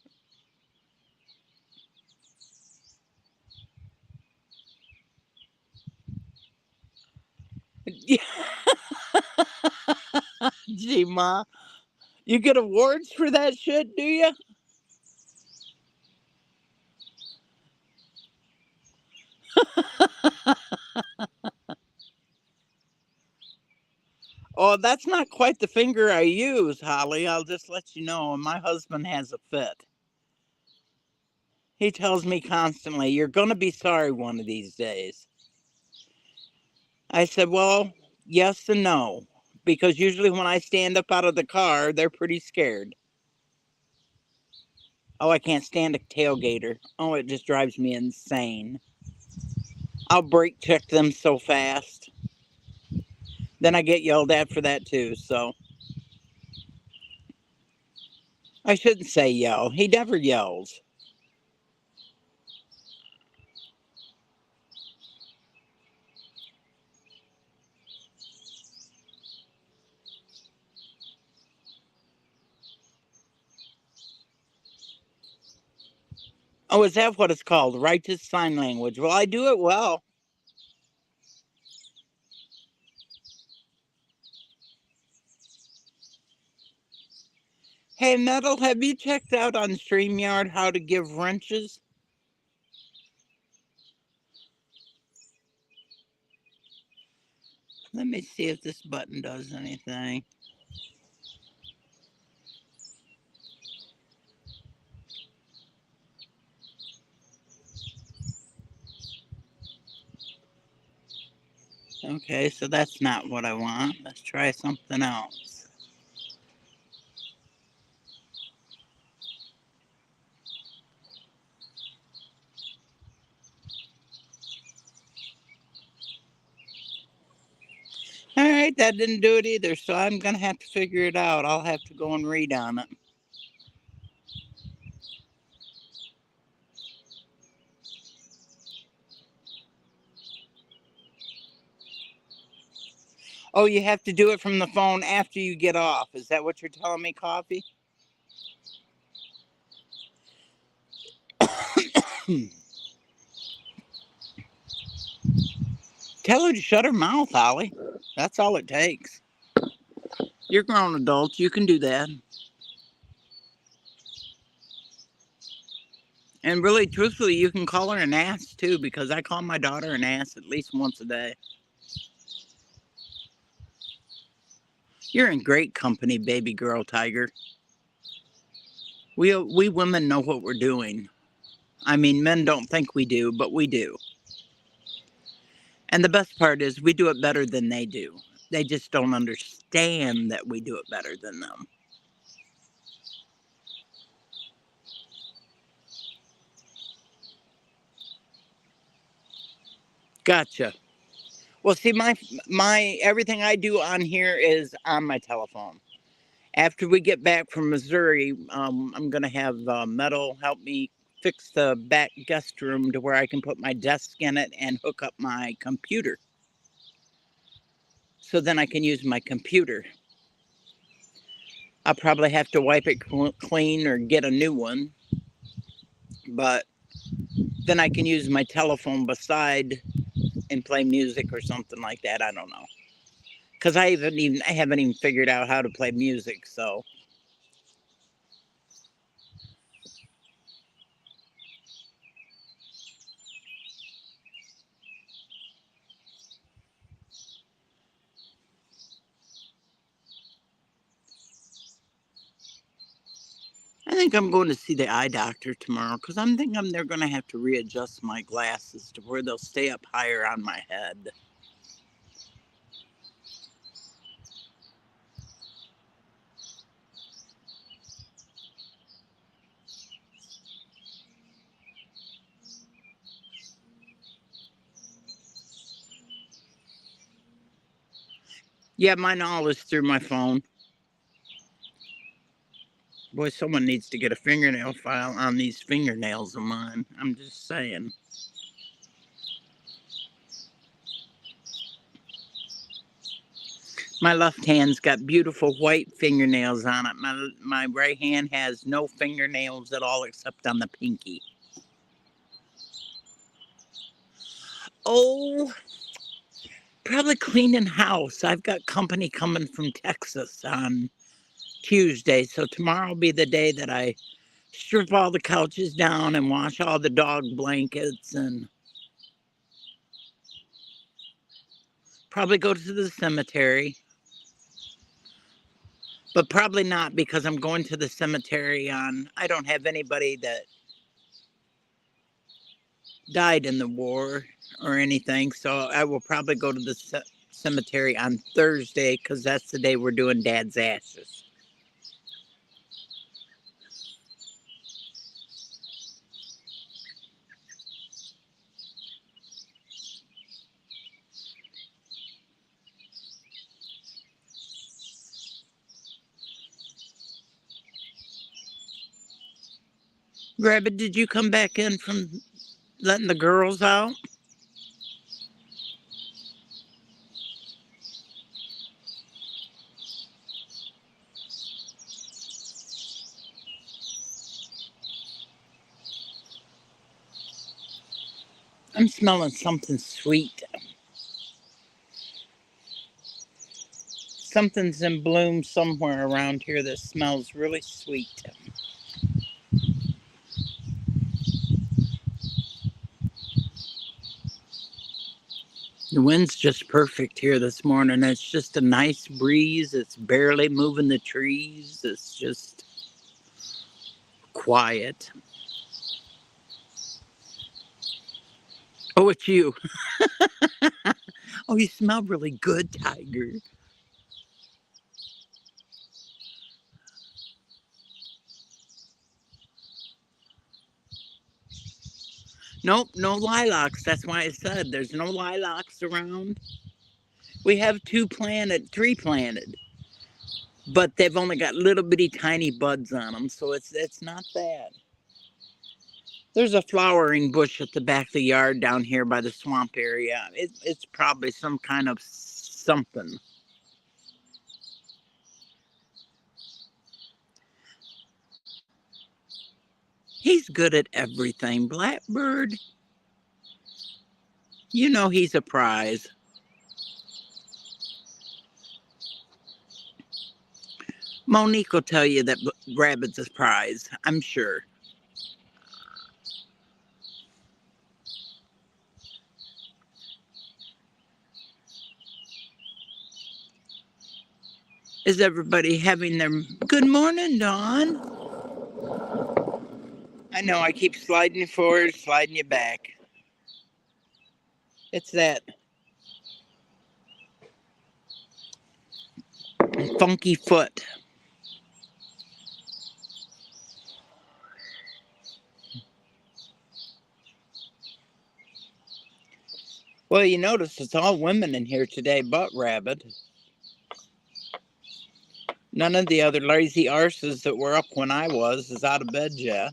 Gee, Ma, you get awards for that shit, do you? Oh, that's not quite the finger I use, Holly. I'll just let you know. My husband has a fit. He tells me constantly, you're going to be sorry one of these days. I said, well, yes and no. Because usually when I stand up out of the car, they're pretty scared. Oh, I can't stand a tailgater. Oh, it just drives me insane. I'll brake check them so fast. Then I get yelled at for that too, so. I shouldn't say yell. He never yells. Oh, is that what it's called? Righteous Sign Language. Well, I do it well. Hey, Metal, have you checked out on StreamYard how to give wrenches? Let me see if this button does anything. Okay, so that's not what I want. Let's try something else. All right, that didn't do it either, so I'm going to have to figure it out. I'll have to go and read on it. Oh, you have to do it from the phone after you get off. Is that what you're telling me, Coffee? Tell her to shut her mouth, Holly. That's all it takes. You're grown adults. You can do that. And really, truthfully, you can call her an ass, too, because I call my daughter an ass at least once a day. You're in great company, baby girl tiger. We women know what we're doing. I mean, men don't think we do, but we do. And the best part is we do it better than they do. They just don't understand that we do it better than them. Gotcha. Well, see, my everything I do on here is on my telephone. After we get back from Missouri, I'm gonna have Metal help me fix the back guest room to where I can put my desk in it and hook up my computer. So then I can use my computer. I'll probably have to wipe it clean or get a new one, but then I can use my telephone beside and play music or something like that. I don't know, because I haven't even figured out how to play music. So I think I'm going to see the eye doctor tomorrow because I'm thinking they're going to have to readjust my glasses to where they'll stay up higher on my head. Yeah, mine all is through my phone. Boy, someone needs to get a fingernail file on these fingernails of mine. I'm just saying. My left hand's got beautiful white fingernails on it. My right hand has no fingernails at all except on the pinky. Oh, probably cleaning house. I've got company coming from Texas on Tuesday, so tomorrow will be the day that I strip all the couches down and wash all the dog blankets and probably go to the cemetery. But probably not because I'm going to the cemetery I don't have anybody that died in the war or anything, so I will probably go to the cemetery on Thursday because that's the day we're doing Dad's ashes. Rabbit, did you come back in from letting the girls out? I'm smelling something sweet. Something's in bloom somewhere around here that smells really sweet. The wind's just perfect here this morning. It's just a nice breeze. It's barely moving the trees. It's just quiet. Oh, it's you. Oh, you smell really good, Tiger. Nope, no lilacs. That's why I said there's no lilacs around. We have three planted, but they've only got little bitty tiny buds on them, so it's not bad. There's a flowering bush at the back of the yard down here by the swamp area. It's probably some kind of something. He's good at everything. Blackbird, you know he's a prize. Monique will tell you that Rabbit's a prize, I'm sure. Is everybody having their good morning, Dawn? I know I keep sliding you forward, sliding you back. It's that funky foot. Well, you notice it's all women in here today but Rabbit. None of the other lazy arses that were up when I was is out of bed yet.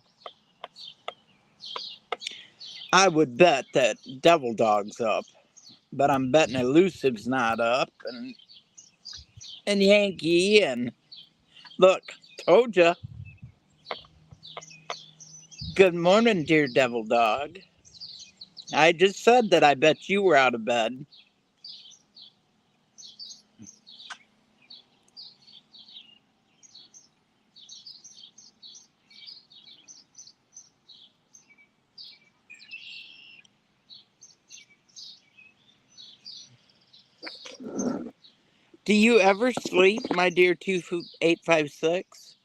I would bet that Devil Dog's up, but I'm betting Elusive's not up, and Yankee, and look, told ya. Good morning, dear Devil Dog. I just said that I bet you were out of bed. Do you ever sleep, my dear 2856?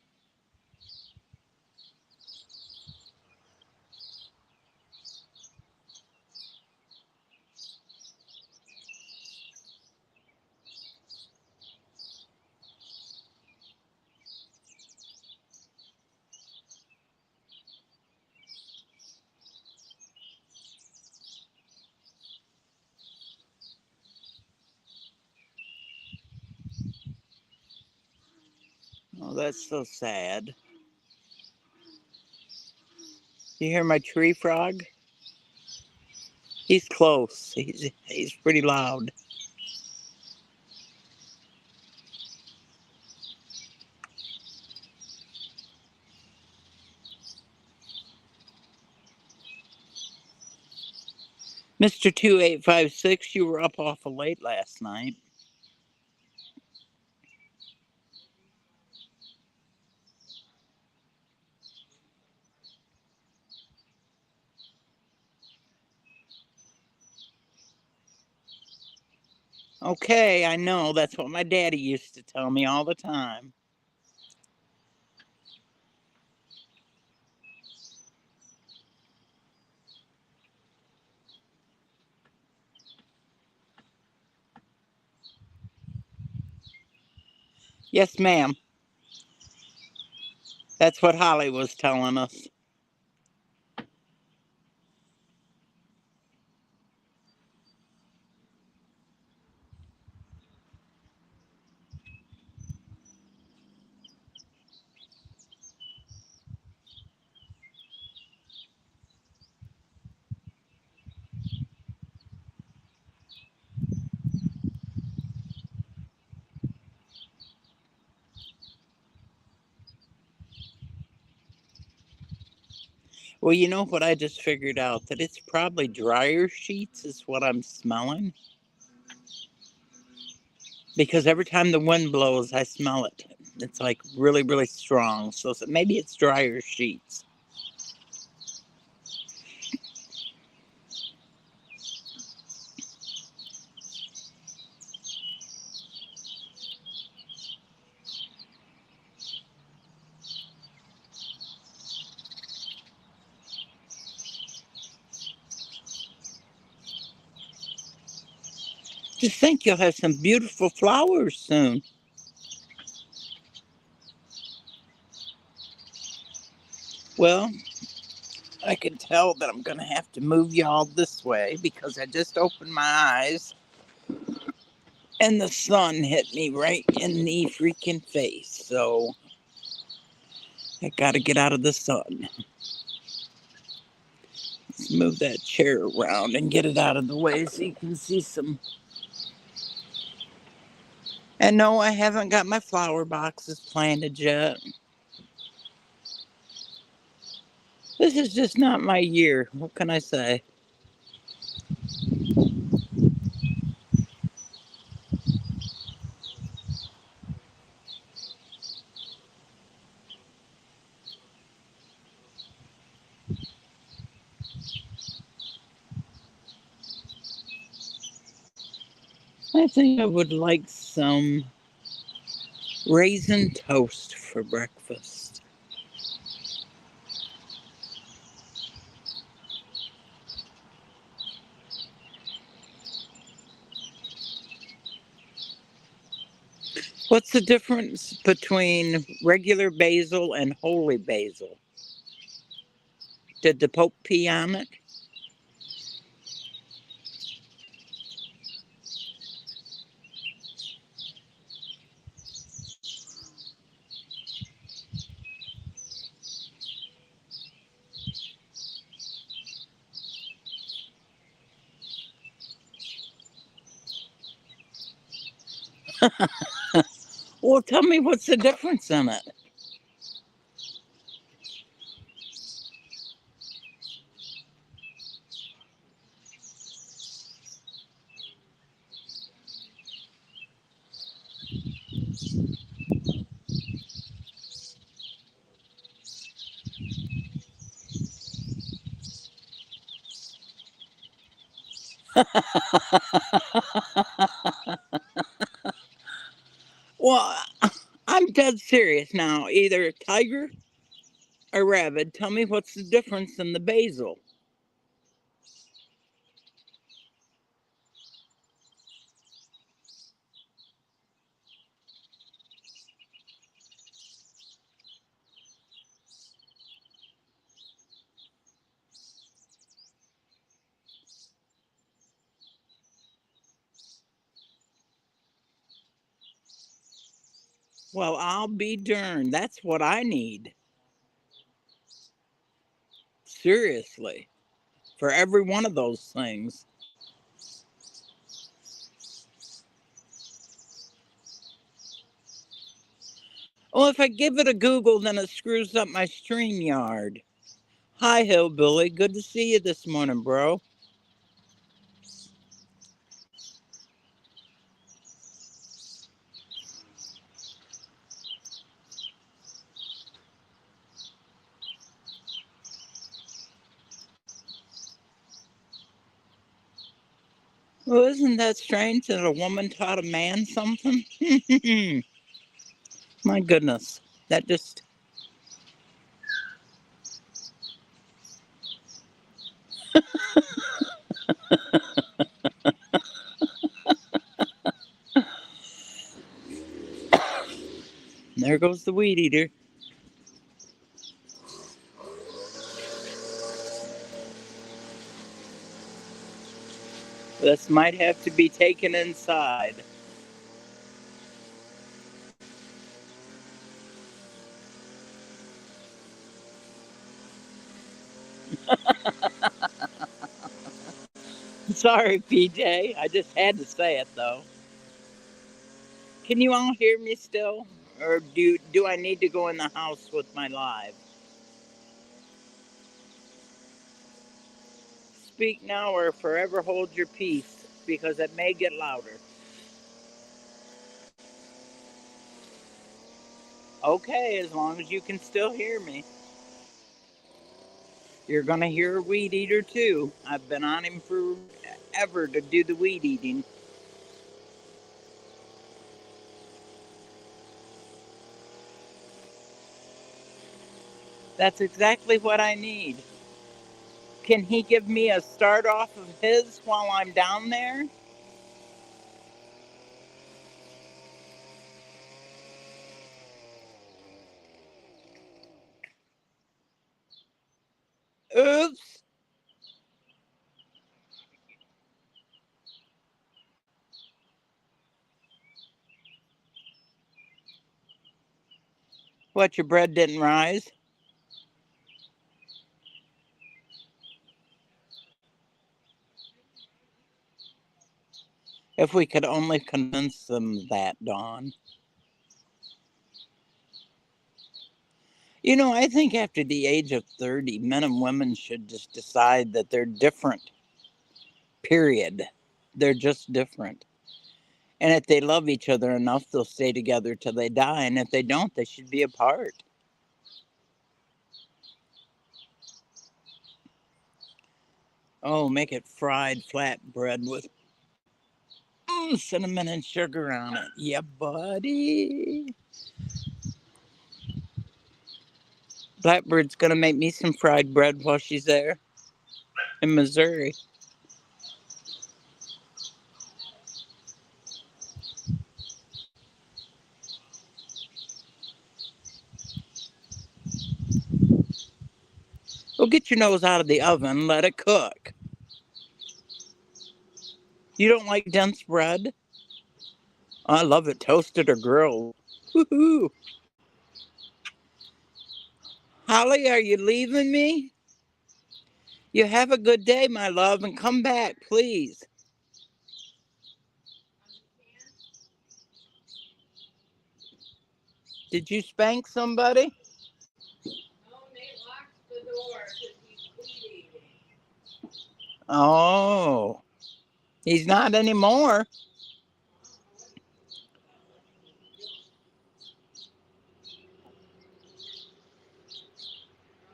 Oh, that's so sad. You hear my tree frog? He's close. He's pretty loud. Mr. 2856, you were up awful late last night. Okay, I know. That's what my daddy used to tell me all the time. Yes, ma'am. That's what Holly was telling us. Well, you know what I just figured out? That it's probably dryer sheets is what I'm smelling. Because every time the wind blows, I smell it. It's like really, really strong. So maybe it's dryer sheets. Just think you'll have some beautiful flowers soon. Well, I can tell that I'm going to have to move y'all this way because I just opened my eyes and the sun hit me right in the freaking face. So I got to get out of the sun. Let's move that chair around and get it out of the way so you can see some. And no, I haven't got my flower boxes planted yet. This is just not my year. What can I say? I think I would like some raisin toast for breakfast. What's the difference between regular basil and holy basil? Did the Pope pee on it? Well, tell me what's the difference in it. Well, I'm dead serious now. Either tiger or rabbit. Tell me what's the difference in the basil. Well, I'll be darned. That's what I need. Seriously. For every one of those things. Well, if I give it a Google, then it screws up my stream yard. Hi, Hillbilly. Good to see you this morning, bro. Well, isn't that strange that a woman taught a man something? My goodness. That just. There goes the weed eater. This might have to be taken inside. Sorry, PJ. I just had to say it, though. Can you all hear me still? Or do I need to go in the house with my live? speak now or forever hold your peace, because it may get louder. Okay, as long as you can still hear me. You're going to hear a weed eater too. I've been on him forever to do the weed eating. That's exactly what I need. Can he give me a start off of his while I'm down there? Oops. What, your bread didn't rise? If we could only convince them that, Dawn. You know, I think after the age of 30, men and women should just decide that they're different, period. They're just different. And if they love each other enough, they'll stay together till they die. And if they don't, they should be apart. Oh, make it fried flat bread with cinnamon and sugar on it. Yeah, buddy. Blackbird's gonna make me some fried bread while she's there in Missouri. Well, get your nose out of the oven, let it cook. You don't like dense bread? I love it toasted or grilled. Woohoo! Holly, are you leaving me? You have a good day, my love, and come back, please. Did you spank somebody? Oh, he's not anymore.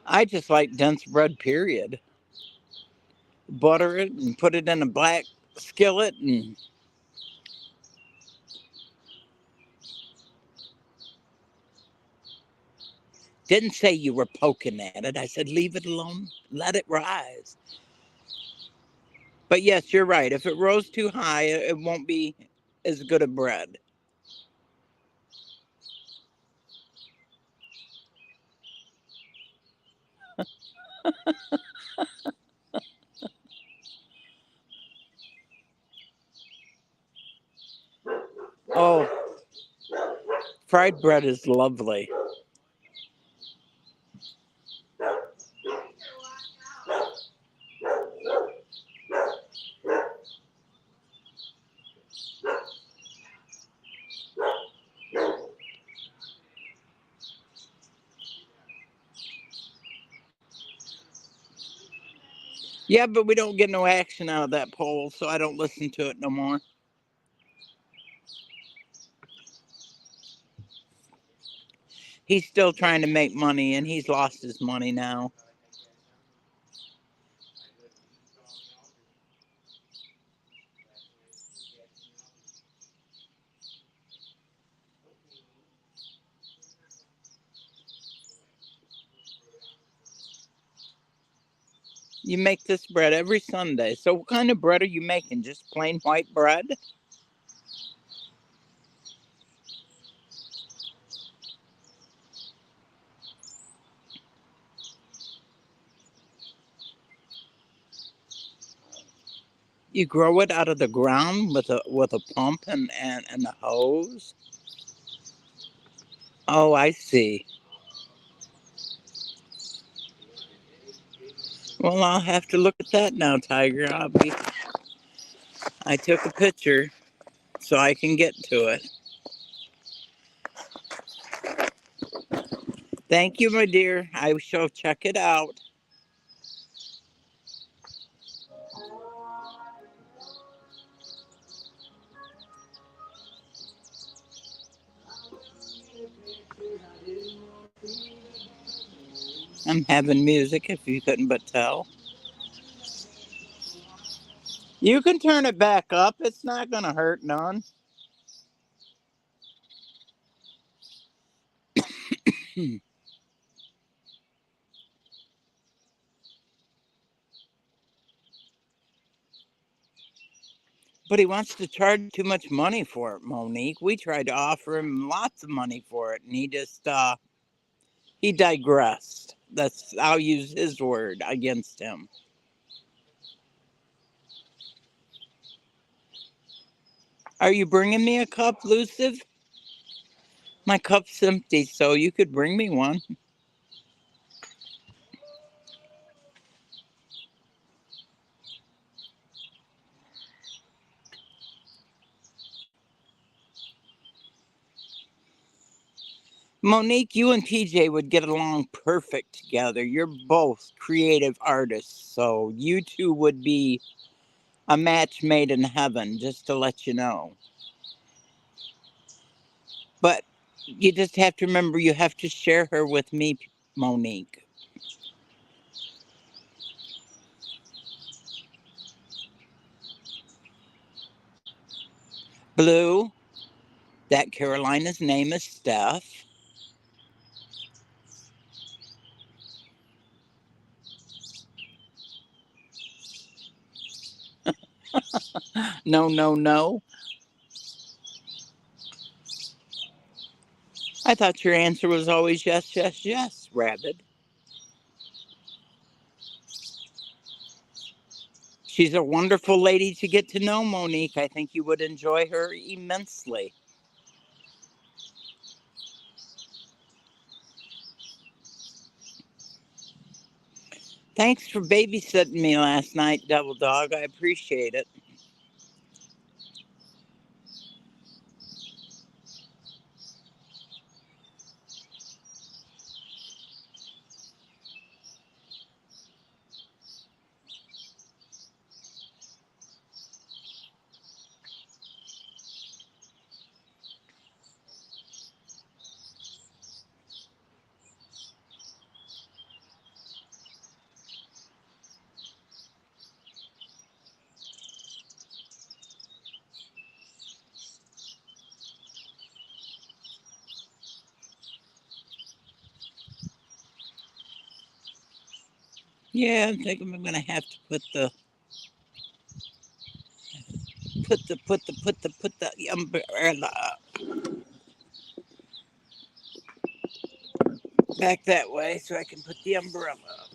I just like dense bread, period. Butter it and put it in a black skillet and didn't say you were poking at it. I said leave it alone, let it rise. But yes, you're right. If it rose too high, it won't be as good a bread. Oh, fried bread is lovely. Yeah, but we don't get no action out of that poll, so I don't listen to it no more. He's still trying to make money, and he's lost his money now. You make this bread every Sunday. So what kind of bread are you making? Just plain white bread? You grow it out of the ground with a pump and a hose? Oh, I see. Well, I'll have to look at that now, Tiger. I took a picture so I can get to it. Thank you, my dear. I shall check it out. I'm having music, if you couldn't but tell. You can turn it back up. It's not going to hurt none. But he wants to charge too much money for it, Monique. We tried to offer him lots of money for it, and he just, he digressed. I'll use his word against him. Are you bringing me a cup, Luciv? My cup's empty, so you could bring me one. Monique, you and PJ would get along perfect together. You're both creative artists, so you two would be a match made in heaven, just to let you know. But you just have to remember you have to share her with me, Monique. Blue, that Carolina's name is Steph. No, no, no. I thought your answer was always yes, yes, yes, Rabbit. She's a wonderful lady to get to know, Monique. I think you would enjoy her immensely. Thanks for babysitting me last night, Devil Dog. I appreciate it. Yeah, I think I'm gonna have to put the umbrella back that way so I can put the umbrella up.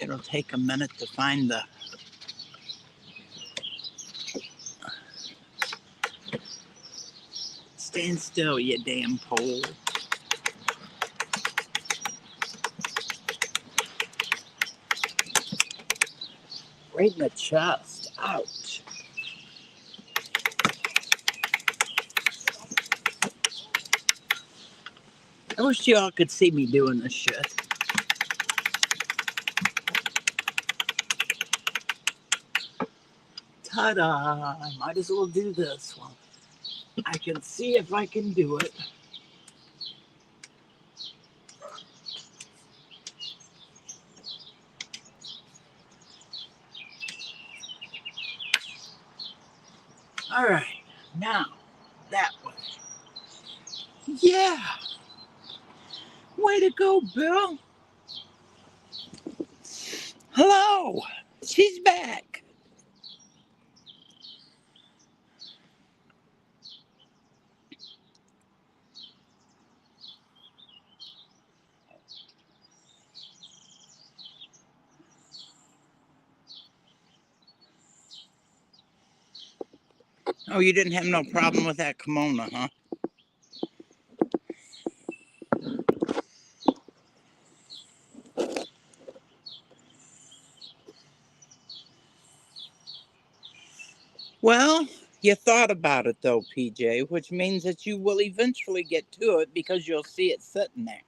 It'll take a minute to find the. Stand still, you damn pole. Right in the chest. Ouch. I wish y'all could see me doing this shit. Ta-da! I might as well do this one. I can see if I can do it. All right, now that way. Yeah, way to go, Bill. Hello, she's back. Oh, you didn't have no problem with that kimono, huh? Well, you thought about it though, PJ, which means that you will eventually get to it because you'll see it sitting there.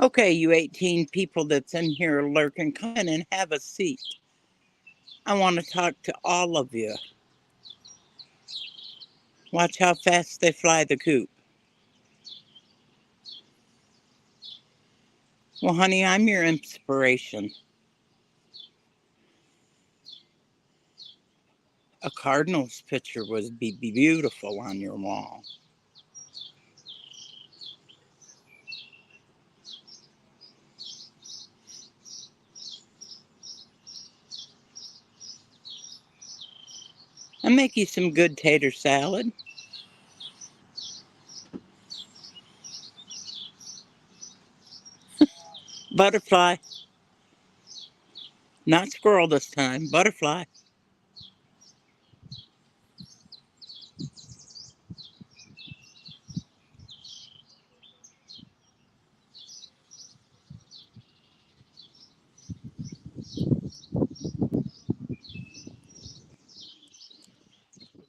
Okay, you 18 people that's in here lurking, come in and have a seat. I want to talk to all of you. Watch how fast they fly the coop. Well, honey, I'm your inspiration. A Cardinals picture would be beautiful on your wall. I'll make you some good tater salad. Butterfly. Not squirrel this time. Butterfly.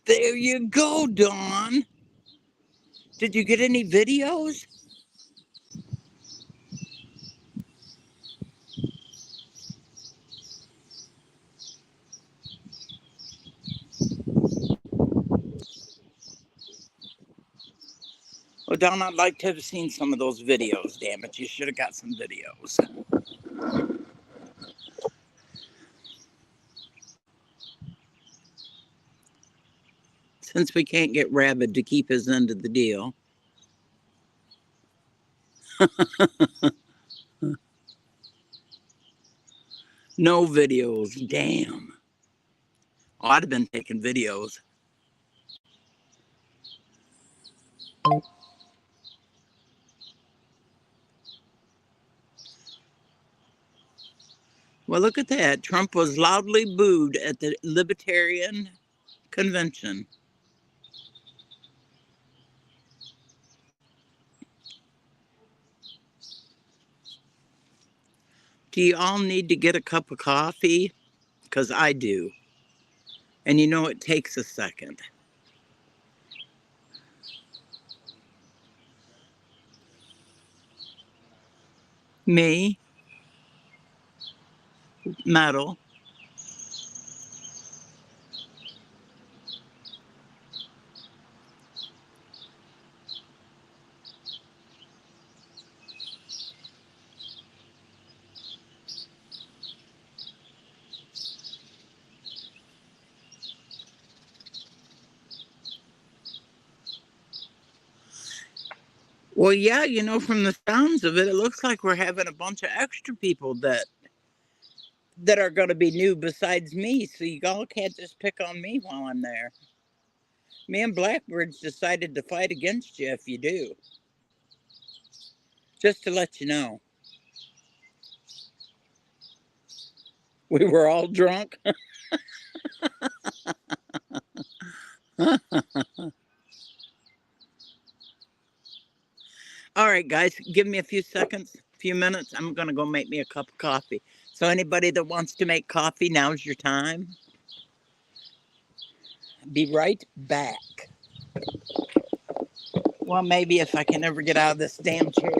There you go, Dawn. Did you get any videos? Well, Dawn, I'd like to have seen some of those videos, damn it. You should have got some videos. Since we can't get Rabbit to keep his end of the deal. No videos, damn. Oh, I'd have been taking videos. Well, look at that. Trump was loudly booed at the Libertarian convention. Do you all need to get a cup of coffee? Because I do. And you know it takes a second. Me, Metal. Well, yeah, you know, from the sounds of it, it looks like we're having a bunch of extra people that are going to be new besides me. So you all can't just pick on me while I'm there. Me and Blackbird's decided to fight against you if you do. Just to let you know. We were all drunk. All right, guys, give me a few seconds, a few minutes. I'm going to go make me a cup of coffee. So anybody that wants to make coffee, now's your time. Be right back. Well, maybe if I can ever get out of this damn chair.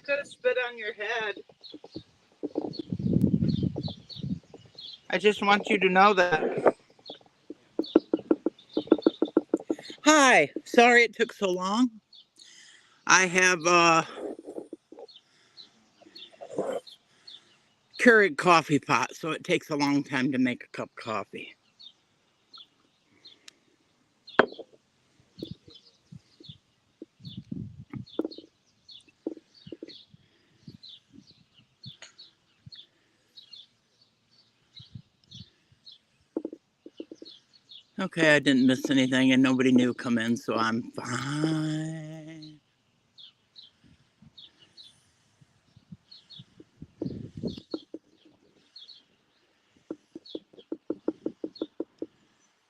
could have spit on your head. I just want you to know that. Hi, sorry it took so long. I have a Keurig coffee pot, so it takes a long time to make a cup of coffee. Okay, I didn't miss anything and nobody new come in, so I'm fine.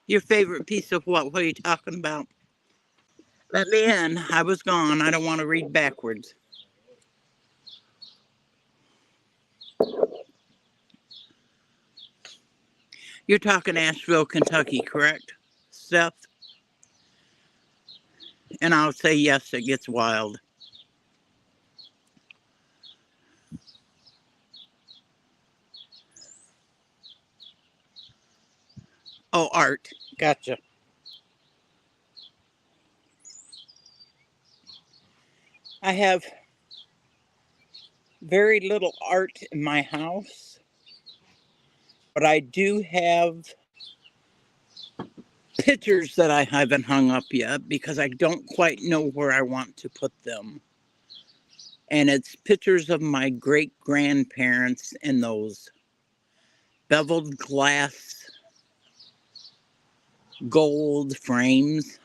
Your favorite piece of what? What are you talking about? Let me in. I was gone. I don't want to read backwards. You're talking Asheville, Kentucky, correct, Steph? And I'll say yes, it gets wild. Oh, art. Gotcha. I have very little art in my house, but I do have pictures that I haven't hung up yet because I don't quite know where I want to put them. And it's pictures of my great grandparents in those beveled glass gold frames.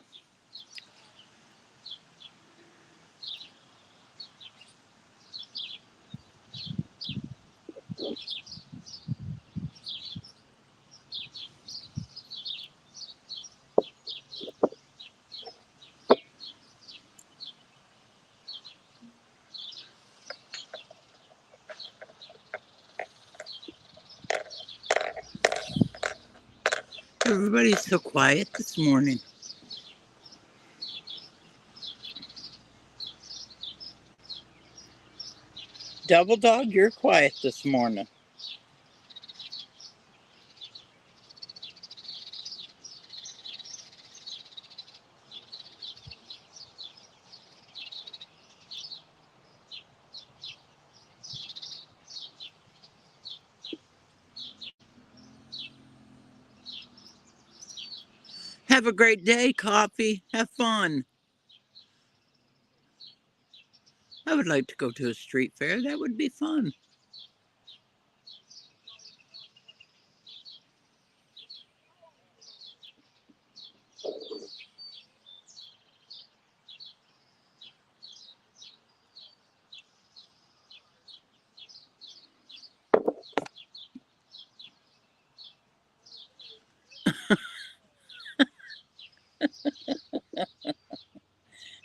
Everybody's so quiet this morning. Double Dog, you're quiet this morning. Have a great day, Coffee. Have fun. I would like to go to a street fair. That would be fun.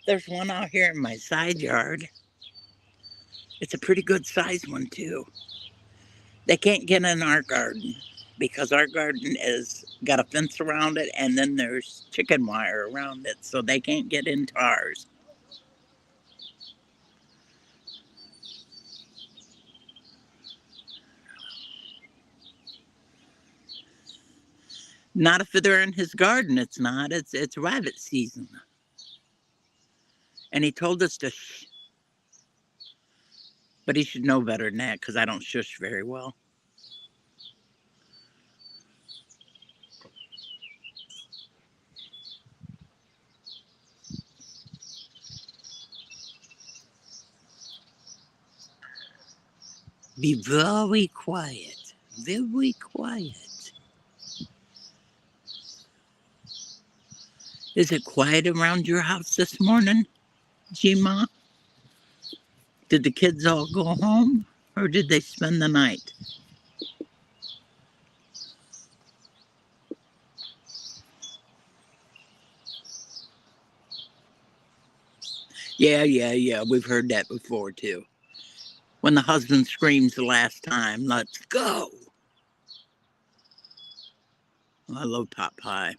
There's one out here in my side yard. It's a pretty good sized one, too. They can't get in our garden because our garden is got a fence around it and then there's chicken wire around it, so they can't get into ours. Not if they're in his garden, it's not. It's rabbit season. And he told us to shh, but he should know better than that because I don't shush very well. Be very quiet. Very quiet. Is it quiet around your house this morning, Gma? Did the kids all go home or did they spend the night? Yeah. We've heard that before too. When the husband screams the last time, let's go. I love pot pie.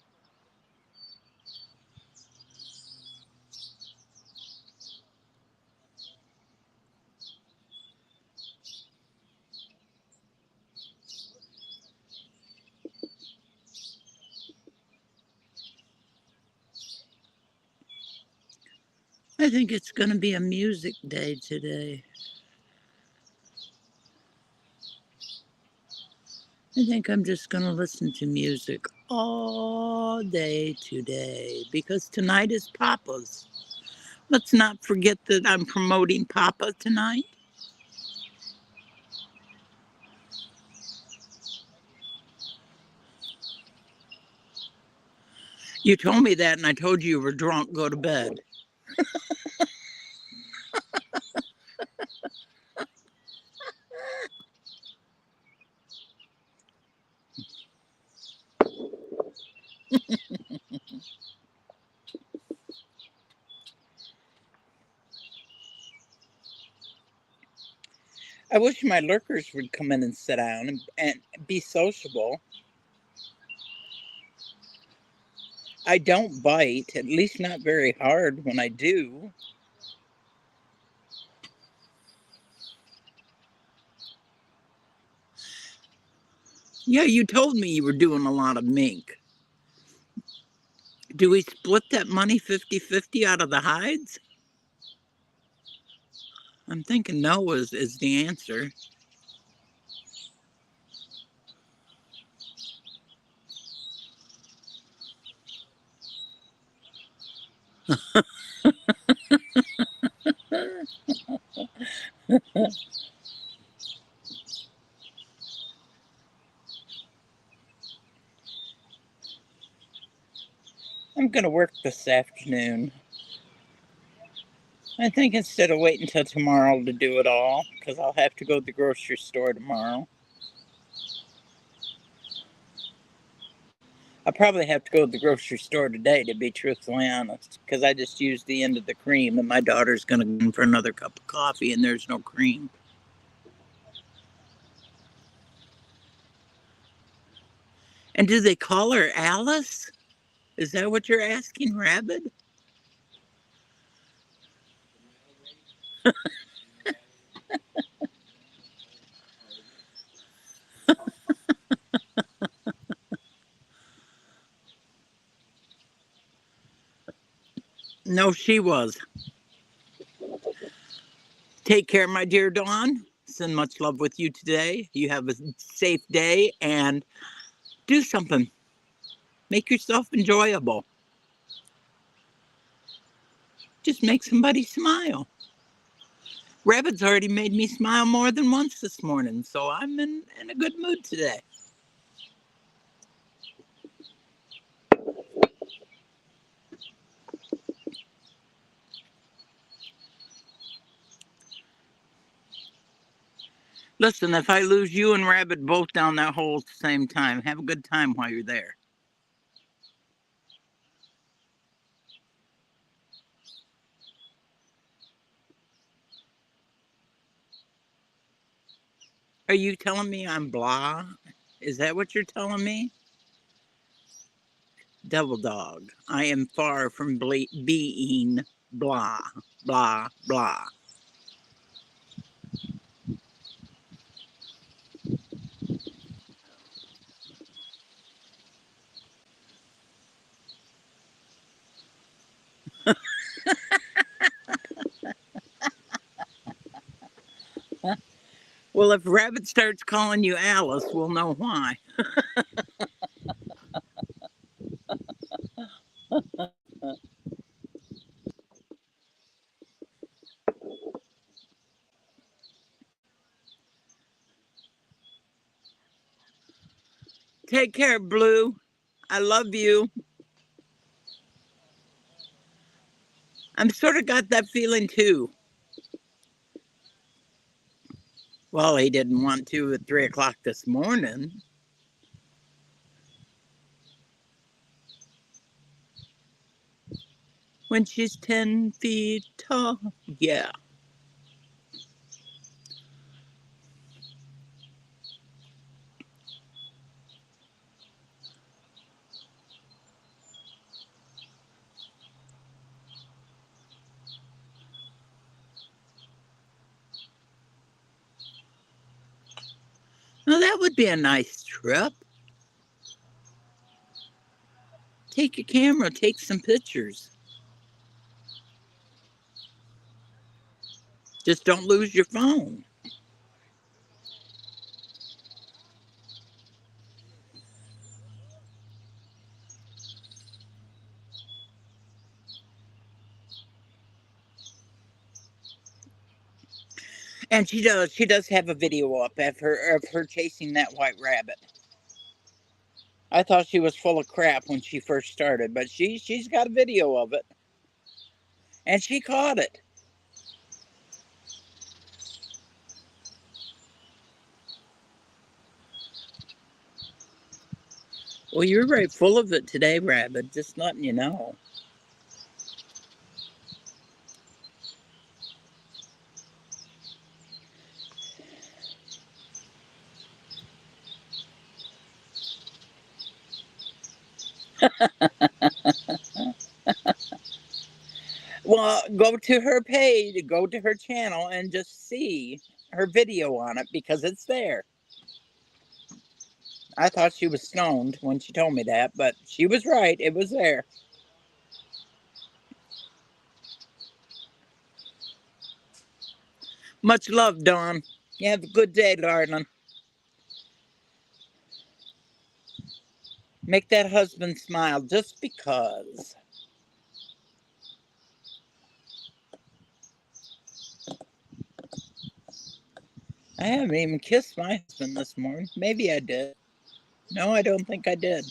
I think it's going to be a music day today. I think I'm just going to listen to music all day today because tonight is Papa's. Let's not forget that I'm promoting Papa tonight. You told me that and I told you were drunk, go to bed. I wish my lurkers would come in and sit down and be sociable. I don't bite, at least not very hard when I do. Yeah, you told me you were doing a lot of mink. Do we split that money 50-50 out of the hides? I'm thinking no is the answer. I'm going to work this afternoon. I think instead of waiting until tomorrow to do it all, because I'll have to go to the grocery store tomorrow. I'll probably have to go to the grocery store today, to be truthfully honest, because I just used the end of the cream, and my daughter's going to go in for another cup of coffee, and there's no cream. And do they call her Alice? Is that what you're asking, Rabbit? No, she was. Take care, my dear Dawn. Send much love with you today. You have a safe day and do something. Make yourself enjoyable. Just make somebody smile. Rabbit's already made me smile more than once this morning, so I'm in a good mood today. Listen, if I lose you and Rabbit both down that hole at the same time, have a good time while you're there. Are you telling me I'm blah? Is that what you're telling me? Devil dog, I am far from being blah, blah, blah. Well, if Rabbit starts calling you Alice, we'll know why. Take care, Blue. I love you. I'm sort of got that feeling too. Well, he didn't want to at 3 o'clock this morning. When she's 10 feet tall. Yeah. Well, that would be a nice trip. Take your camera, take some pictures. Just don't lose your phone. And she does have a video up of her chasing that white rabbit. I thought she was full of crap when she first started, but she's got a video of it. And she caught it. Well, you're right full of it today, Rabbit. Just letting you know. Well, go to her page, go to her channel, and just see her video on it because it's there. I thought she was stoned when she told me that, but she was right. It was there. Much love, Dawn. You have a good day, darling. Make that husband smile just because. I haven't even kissed my husband this morning. Maybe I did. No, I don't think I did.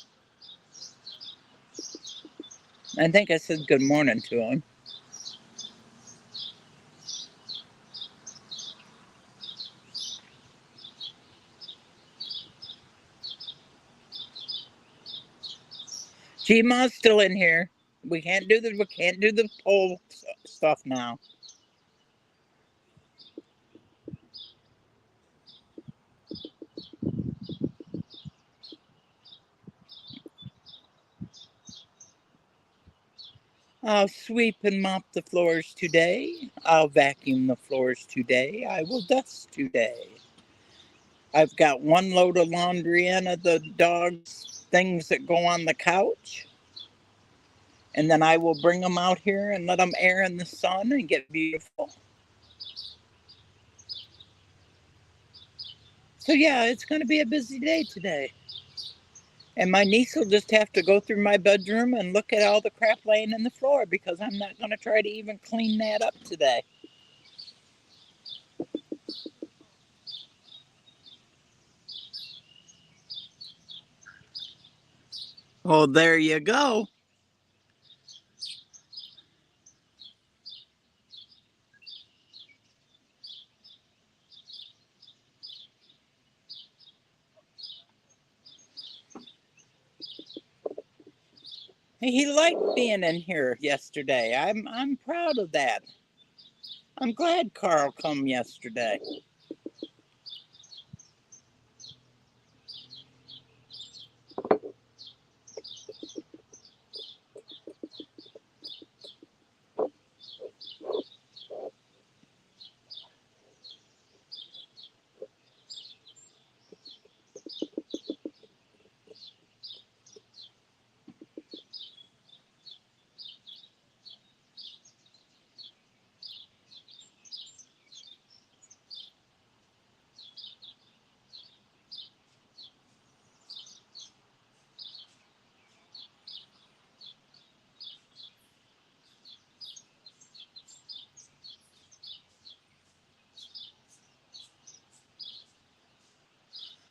I think I said good morning to him. Gma's still in here. We can't do the poll stuff now. I'll sweep and mop the floors today. I'll vacuum the floors today. I will dust today. I've got one load of laundry in of the dog's things that go on the couch. And then I will bring them out here and let them air in the sun and get beautiful. So, yeah, it's going to be a busy day today. And my niece will just have to go through my bedroom and look at all the crap laying in the floor because I'm not going to try to even clean that up today. Oh, there you go. He liked being in here yesterday. I'm proud of that. I'm glad Carl come yesterday.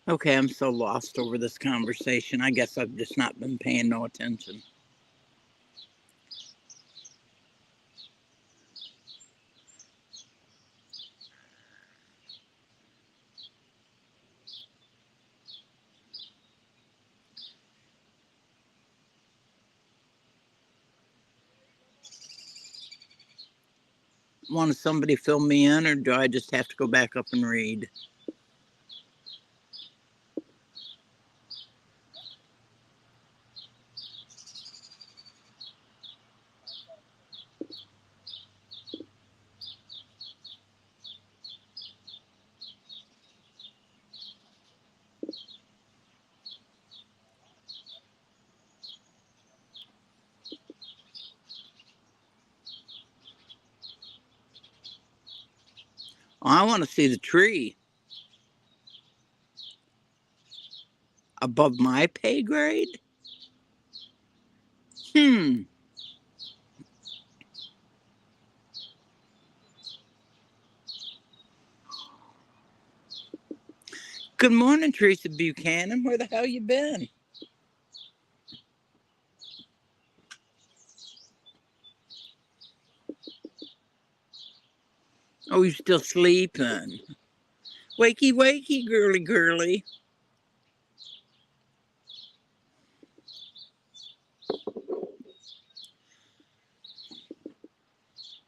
Okay, I'm so lost over this conversation. I guess I've just not been paying no attention. Want somebody fill me in, or do I just have to go back up and read? I want to see the tree. Above my pay grade? Hmm. Good morning, Teresa Buchanan. Where the hell you been? Oh, you still sleeping? Wakey, wakey, girly, girly.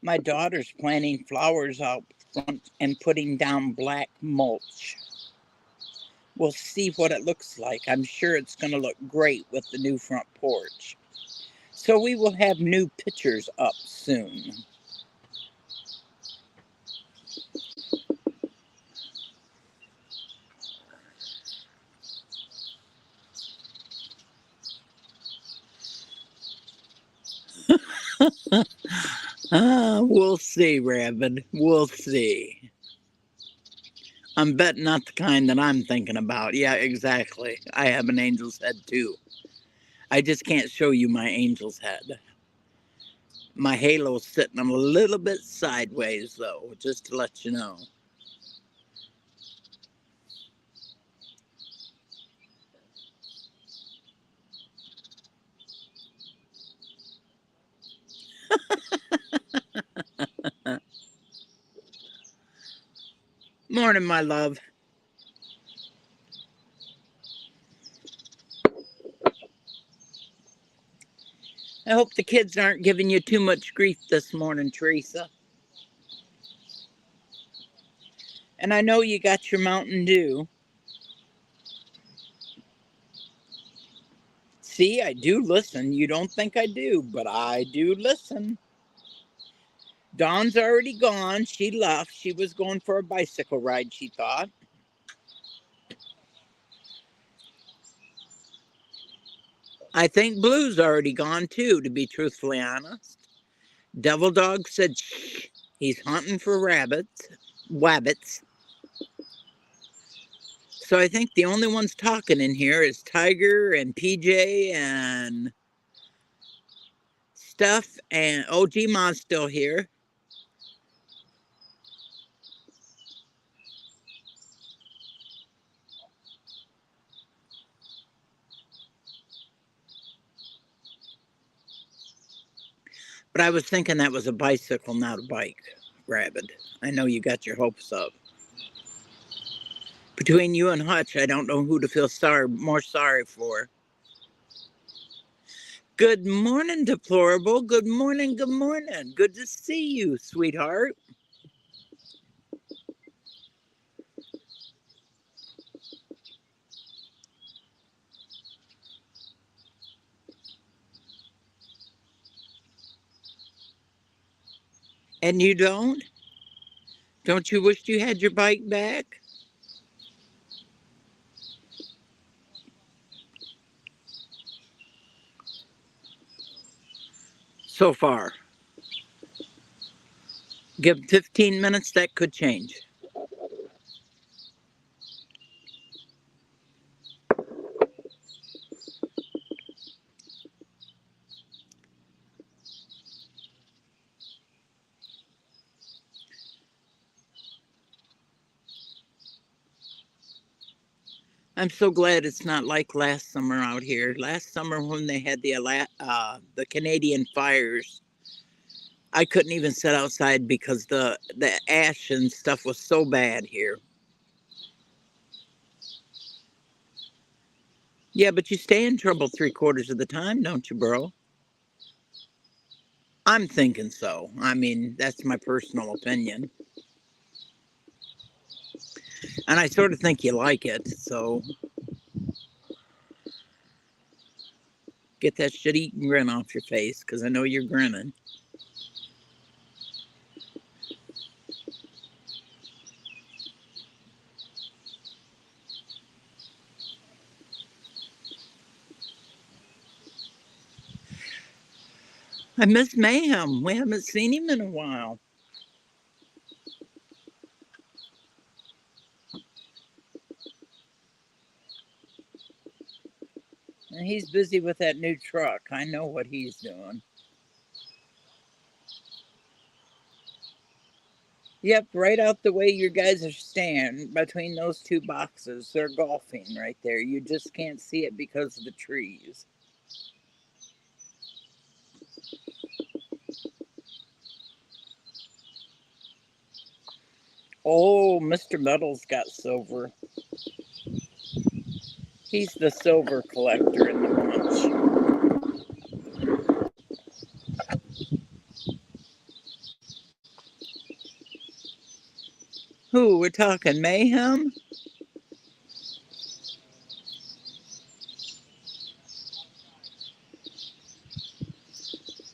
My daughter's planting flowers out front and putting down black mulch. We'll see what it looks like. I'm sure it's going to look great with the new front porch. So we will have new pictures up soon. We'll see, Rabbit. We'll see. I'm betting not the kind that I'm thinking about. Yeah, exactly. I have an angel's head too. I just can't show you my angel's head. My halo's sitting a little bit sideways, though, just to let you know. Morning, my love. I hope the kids aren't giving you too much grief this morning, Teresa. And I know you got your Mountain Dew. See, I do listen. You don't think I do, but I do listen. Dawn's already gone. She left. She was going for a bicycle ride, she thought. I think Blue's already gone too, to be truthfully honest. Devil Dog said shh. He's hunting for rabbits. Wabbits. So I think the only ones talking in here is Tiger and PJ and Stuff, and OG Ma's still here. But I was thinking that was a bicycle, not a bike, Rabbit. I know you got your hopes up. Between you and Hutch, I don't know who to feel more sorry for. Good morning, Deplorable. Good morning, good morning. Good to see you, sweetheart. And you don't? Don't you wish you had your bike back? So far. Give 15 minutes, that could change. I'm so glad it's not like last summer out here. Last summer when they had the Canadian fires, I couldn't even sit outside because the ash and stuff was so bad here. Yeah, but you stay in trouble 3/4 of the time, don't you, bro? I'm thinking so. I mean, that's my personal opinion. And I sort of think you like it, so get that shit-eating grin off your face, because I know you're grinning. I miss Mayhem. We haven't seen him in a while. And he's busy with that new truck. I know what he's doing. Yep, right out the way your guys are standing between those two boxes. They're golfing right there. You just can't see it because of the trees. Oh, Mr. Metal's got silver. He's the silver collector in the bunch. Who, we're talking Mayhem?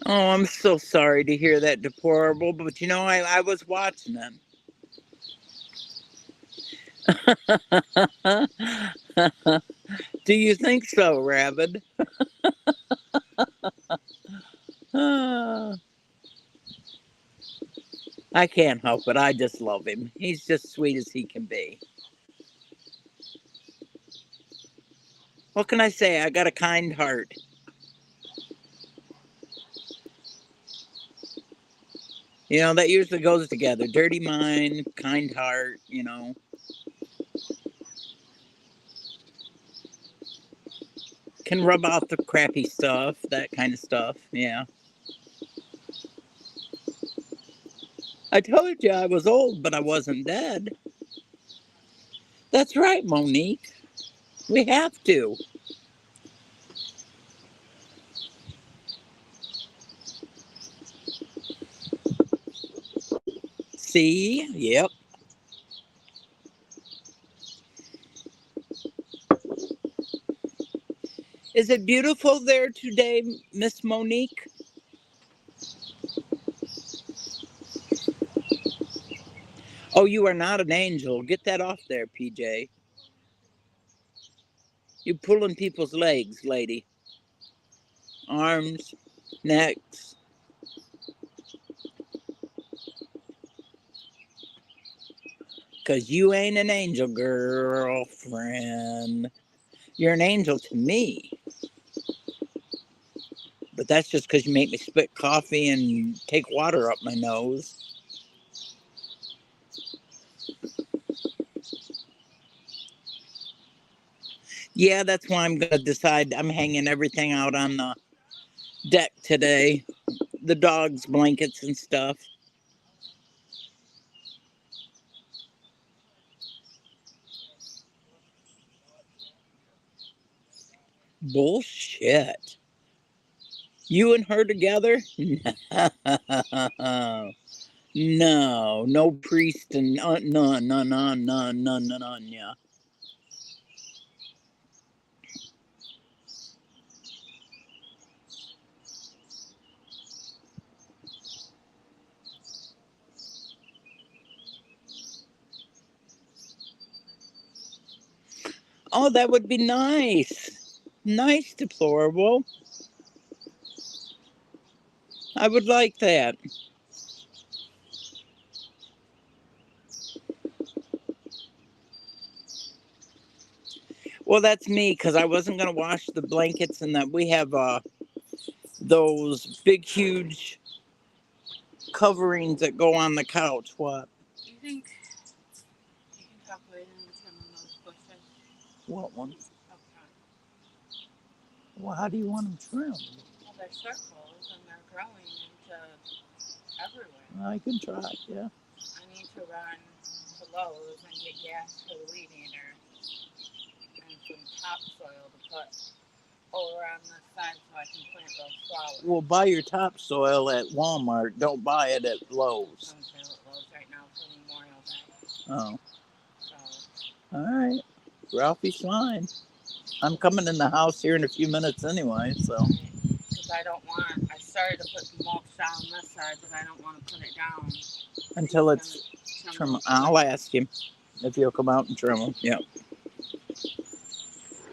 Oh, I'm so sorry to hear that, deplorable, but you know, I was watching them. Do you think so, Rabbit? I can't help it. I just love him. He's just sweet as he can be. What can I say? I got a kind heart. You know, that usually goes together. Dirty mind, kind heart, you know. Can rub out the crappy stuff, that kind of stuff. Yeah. I told you I was old, but I wasn't dead. That's right, Monique. We have to. See? Yep. Is it beautiful there today, Miss Monique? Oh, you are not an angel. Get that off there, PJ. You pulling people's legs, lady. Arms, necks. Because you ain't an angel, girlfriend. You're an angel to me. But that's just because you make me spit coffee and take water up my nose. Yeah, that's why I'm going to decide I'm hanging everything out on the deck today. The dog's blankets and stuff. Bullshit. You and her together? No, no priest and none, yeah. Oh, that would be nice. Nice, deplorable. I would like that. Well, that's me because I wasn't going to wash the blankets and that we have those big, huge coverings that go on the couch. What? You think you can tuck right in between those bushes? What one? Okay. Well, how do you want them trimmed? Well, they're circles and they're growing into everywhere. I can try, yeah. I need to run to Lowe's and get gas for the weed eater and some topsoil to put over on the side so I can plant those flowers. Well, buy your topsoil at Walmart. Don't buy it at Lowe's. I'm sale at Lowe's right now for Memorial Day. Oh. So. All right. Ralphie's fine. I'm coming in the house here in a few minutes anyway, so. Because I don't want, I started to put the mulch down this side, but I don't want to put it down. Until it's trim. I'll ask him if he'll come out and trim them. Yep.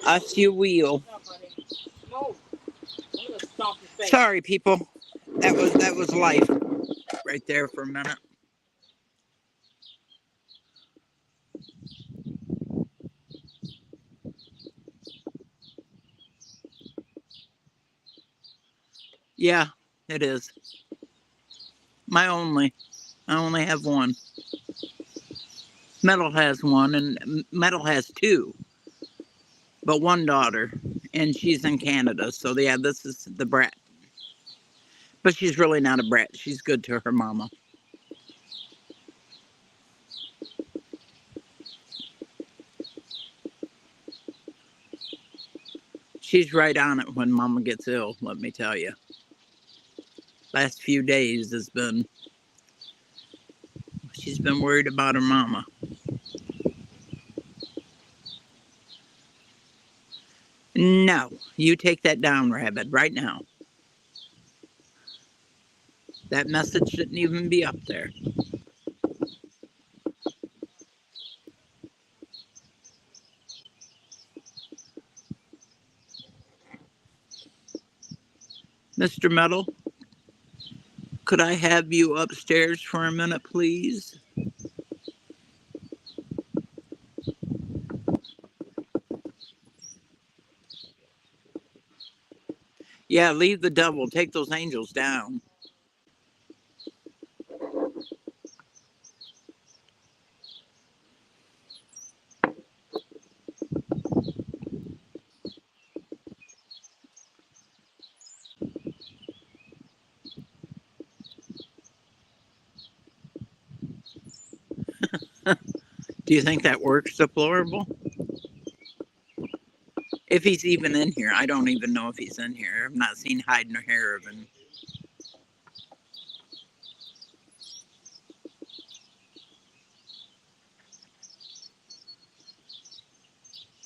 Us you will. Sorry, people. That was life right there for a minute. Yeah, it is. My only. I only have one. Metal has one, and Metal has two, but one daughter, and she's in Canada. So yeah, this is the brat. But she's really not a brat. She's good to her mama. She's right on it when mama gets ill, let me tell you. Last few days has been, she's been worried about her mama. No, you take that down, Rabbit, right now. That message shouldn't even be up there. Mr. Metal, could I have you upstairs for a minute, please? Yeah, leave the devil. Take those angels down. Do you think that works, Deplorable? If he's even in here. I don't even know if he's in here. I've not seen hide nor hair of him.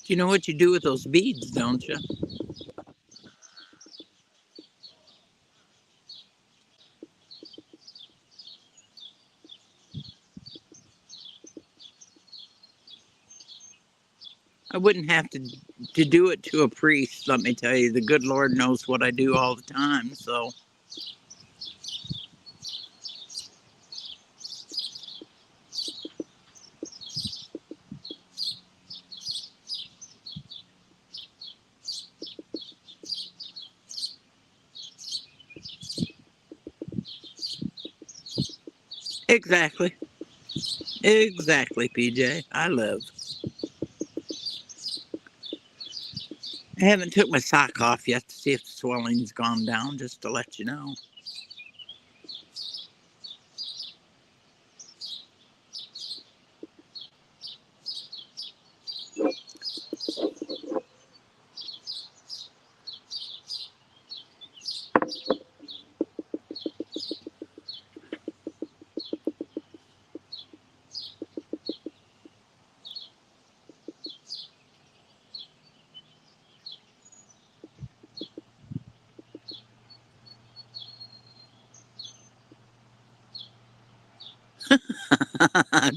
You know what you do with those beads, don't you? I wouldn't have to do it to a priest, let me tell you. The good Lord knows what I do all the time, so. Exactly. Exactly, PJ. I live. I haven't took my sock off yet to see if the swelling's gone down, just to let you know.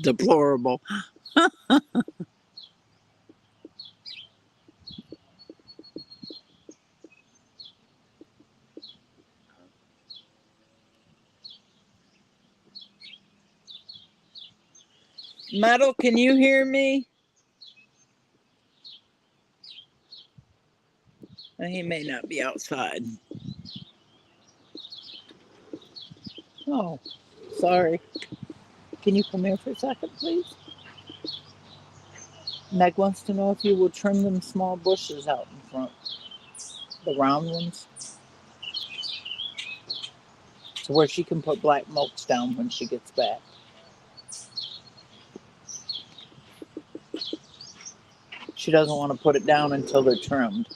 Deplorable. Metal, can you hear me? He may not be outside. Oh, sorry. Can you come here for a second, please? Meg wants to know if you will trim them small bushes out in front, the round ones, to where she can put black mulch down when she gets back. She doesn't want to put it down until they're trimmed.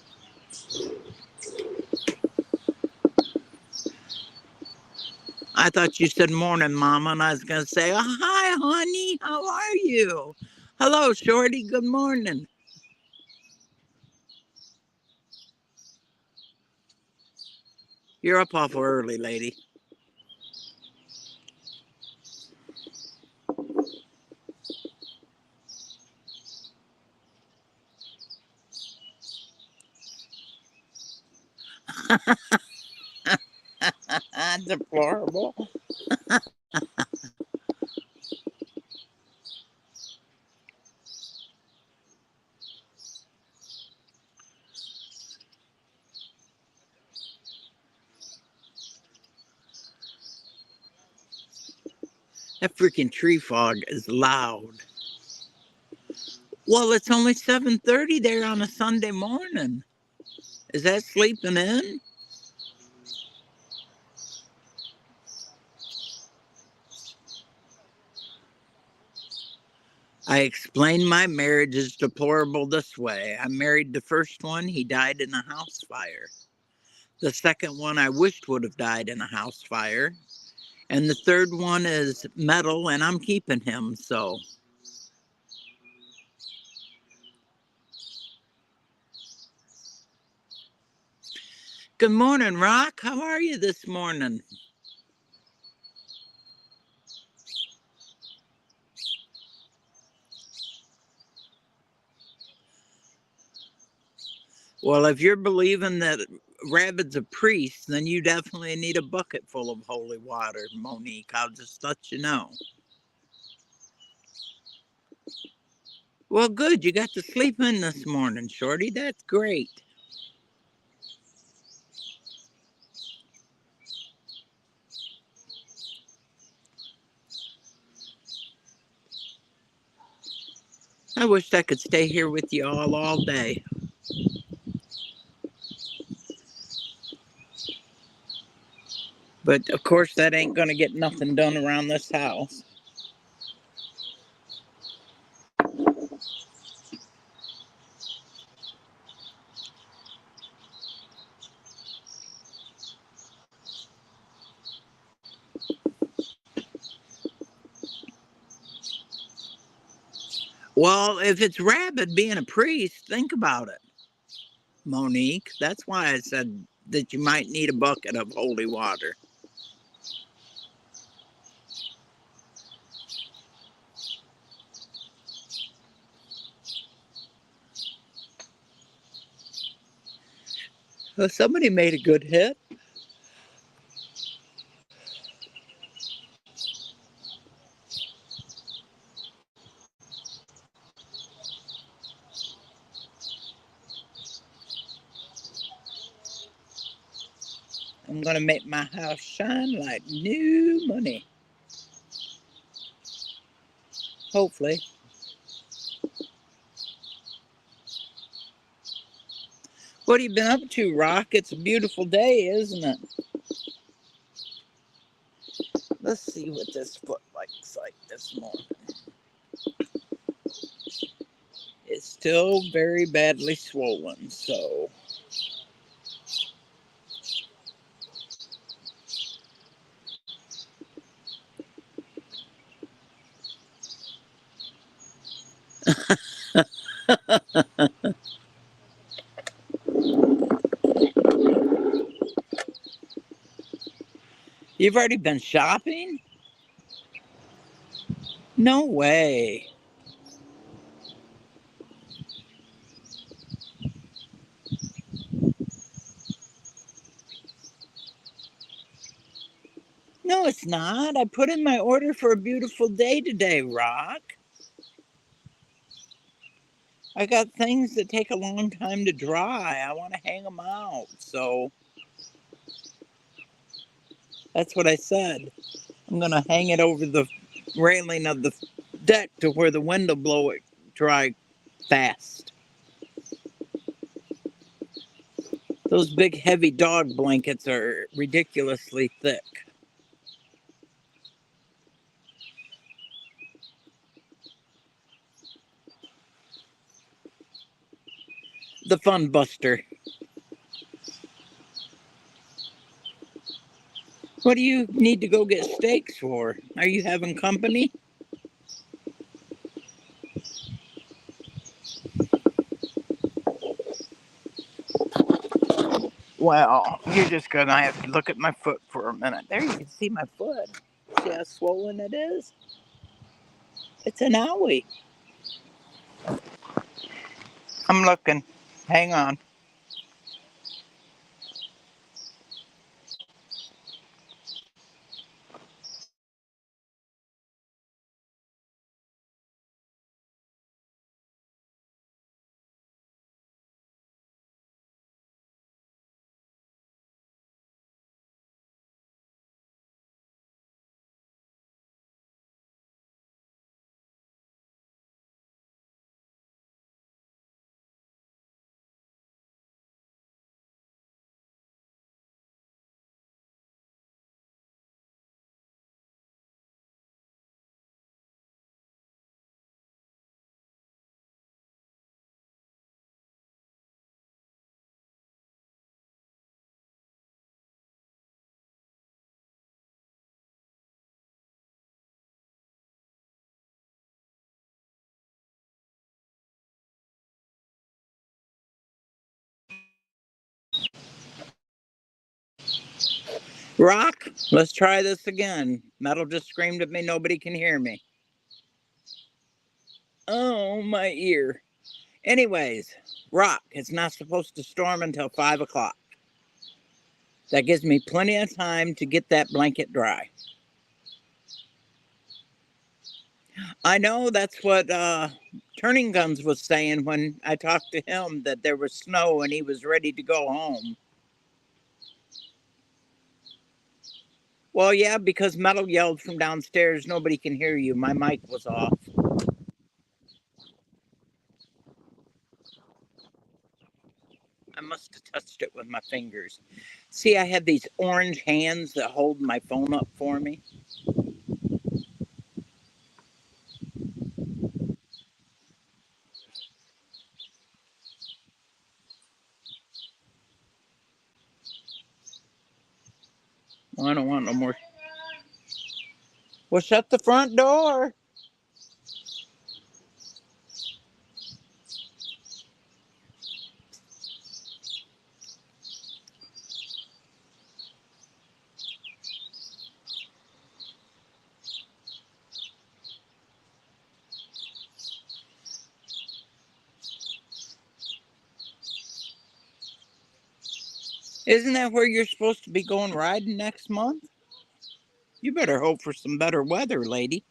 I thought you said morning, Mama, and I was going to say, oh, hi, honey. How are you? Hello, Shorty. Good morning. You're up awful early, lady. Deplorable. That freaking tree fog is loud. Well, it's only 7:30 there on a Sunday morning. Is that sleeping in? I explained my marriage is deplorable this way. I married the first one, he died in a house fire. The second one I wished would have died in a house fire. And the third one is metal, and I'm keeping him, so. Good morning, Rock. How are you this morning? Well, if you're believing that Rabbit's a priest, then you definitely need a bucket full of holy water, Monique. I'll just let you know. Well, good. You got to sleep in this morning, Shorty. That's great. I wished I could stay here with you all day. But of course, that ain't going to get nothing done around this house. Well, if it's Rabbit being a priest, think about it, Monique. That's why I said that you might need a bucket of holy water. Well, somebody made a good hit. I'm going to make my house shine like new money. Hopefully. What have you been up to, Rock? It's a beautiful day, isn't it? Let's see what this foot looks like this morning. It's still very badly swollen, so. You've already been shopping? No way. No, it's not. I put in my order for a beautiful day today, Rock. I got things that take a long time to dry. I want to hang them out. So that's what I said. I'm going to hang it over the railing of the deck to where the wind will blow it dry fast. Those big heavy dog blankets are ridiculously thick. The Fun Buster. What do you need to go get steaks for? Are you having company? Well, you're just gonna have to look at my foot for a minute. There you can see my foot. See how swollen it is? It's an owie. I'm looking. Hang on. Rock, let's try this again. Metal just screamed at me. Nobody can hear me. Oh, my ear. Anyways, Rock, it's not supposed to storm until 5 o'clock. That gives me plenty of time to get that blanket dry. I know that's what Turning Guns was saying when I talked to him, that there was snow and he was ready to go home. Well, yeah, because Metal yelled from downstairs, nobody can hear you. My mic was off. I must have touched it with my fingers. See, I have these orange hands that hold my phone up for me. Well, I don't want no more. Well, shut the front door. Isn't that where you're supposed to be going riding next month? You better hope for some better weather, lady.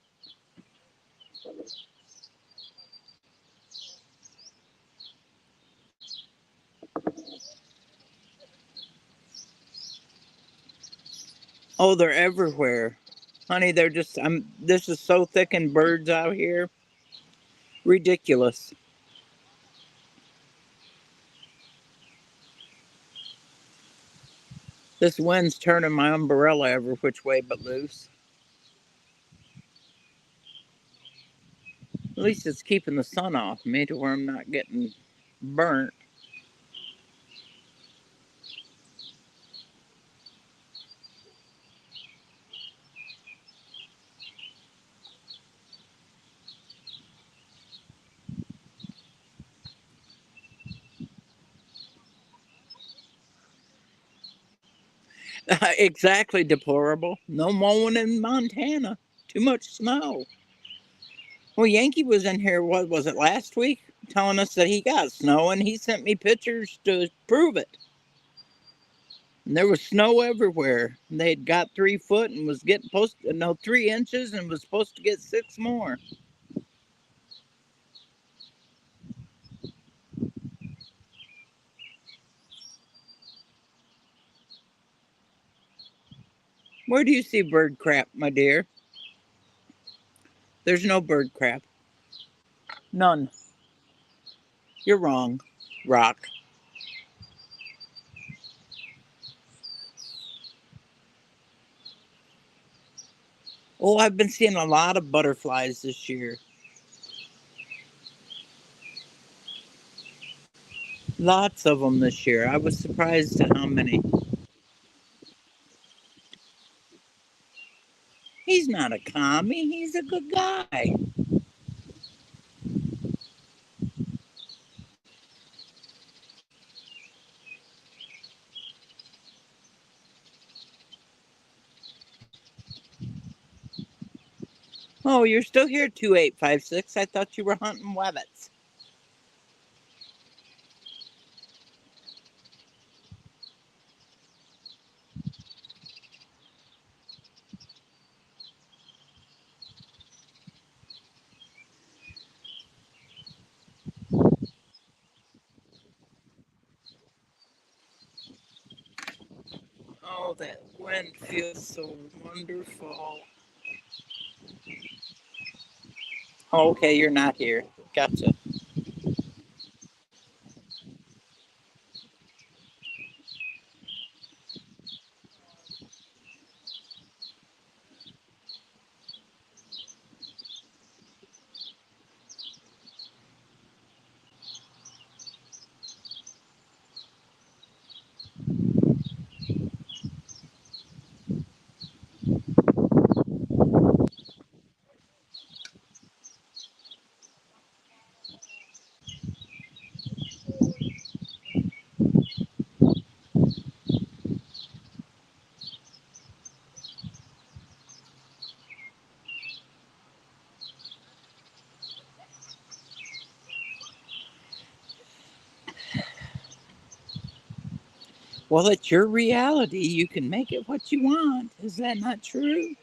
Oh, they're everywhere. Honey, they're just, this is so thick in birds out here. Ridiculous. This wind's turning my umbrella every which way but loose. At least it's keeping the sun off me to where I'm not getting burnt. Exactly, deplorable. No mowing in Montana. Too much snow. Well, Yankee was in here, what was it, last week? Telling us that he got snow, and he sent me pictures to prove it. And there was snow everywhere. They had got 3 foot and was getting 3 inches and was supposed to get 6 more. Where do you see bird crap, my dear? There's no bird crap. None. You're wrong, Rock. Oh, I've been seeing a lot of butterflies this year. Lots of them this year. I was surprised at how many. He's not a commie. He's a good guy. Oh, you're still here, 2856. I thought you were hunting wabbits. Oh, that wind feels so wonderful. Oh, okay, you're not here. Gotcha. Well, it's your reality. You can make it what you want. Is that not true?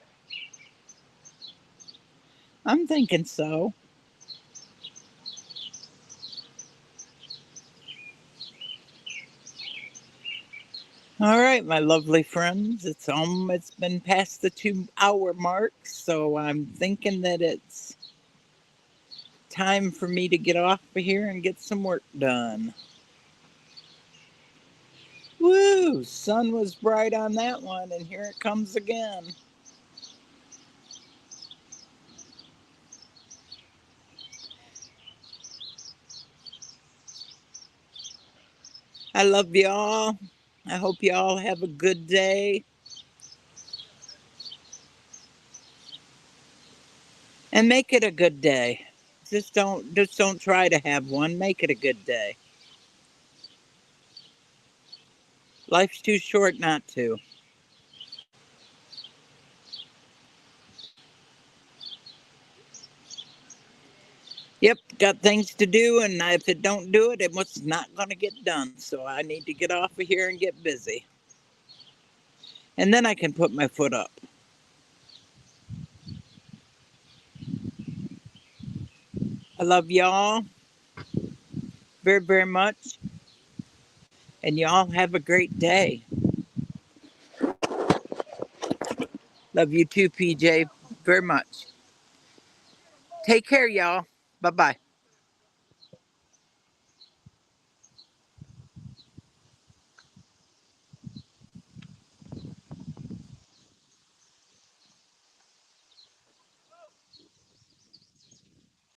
I'm thinking so. All right, my lovely friends. It's been past the 2 hour mark, so I'm thinking that it's time for me to get off of here and get some work done. Woo! Sun was bright on that one, and here it comes again. I love y'all. I hope y'all have a good day. And make it a good day. Just don't try to have one. Make it a good day. Life's too short not to. Yep, got things to do, and if it don't do it, it's not going to get done. So I need to get off of here and get busy. And then I can put my foot up. I love y'all very, very much. And y'all have a great day. Love you too, PJ, very much. Take care, y'all. Bye bye.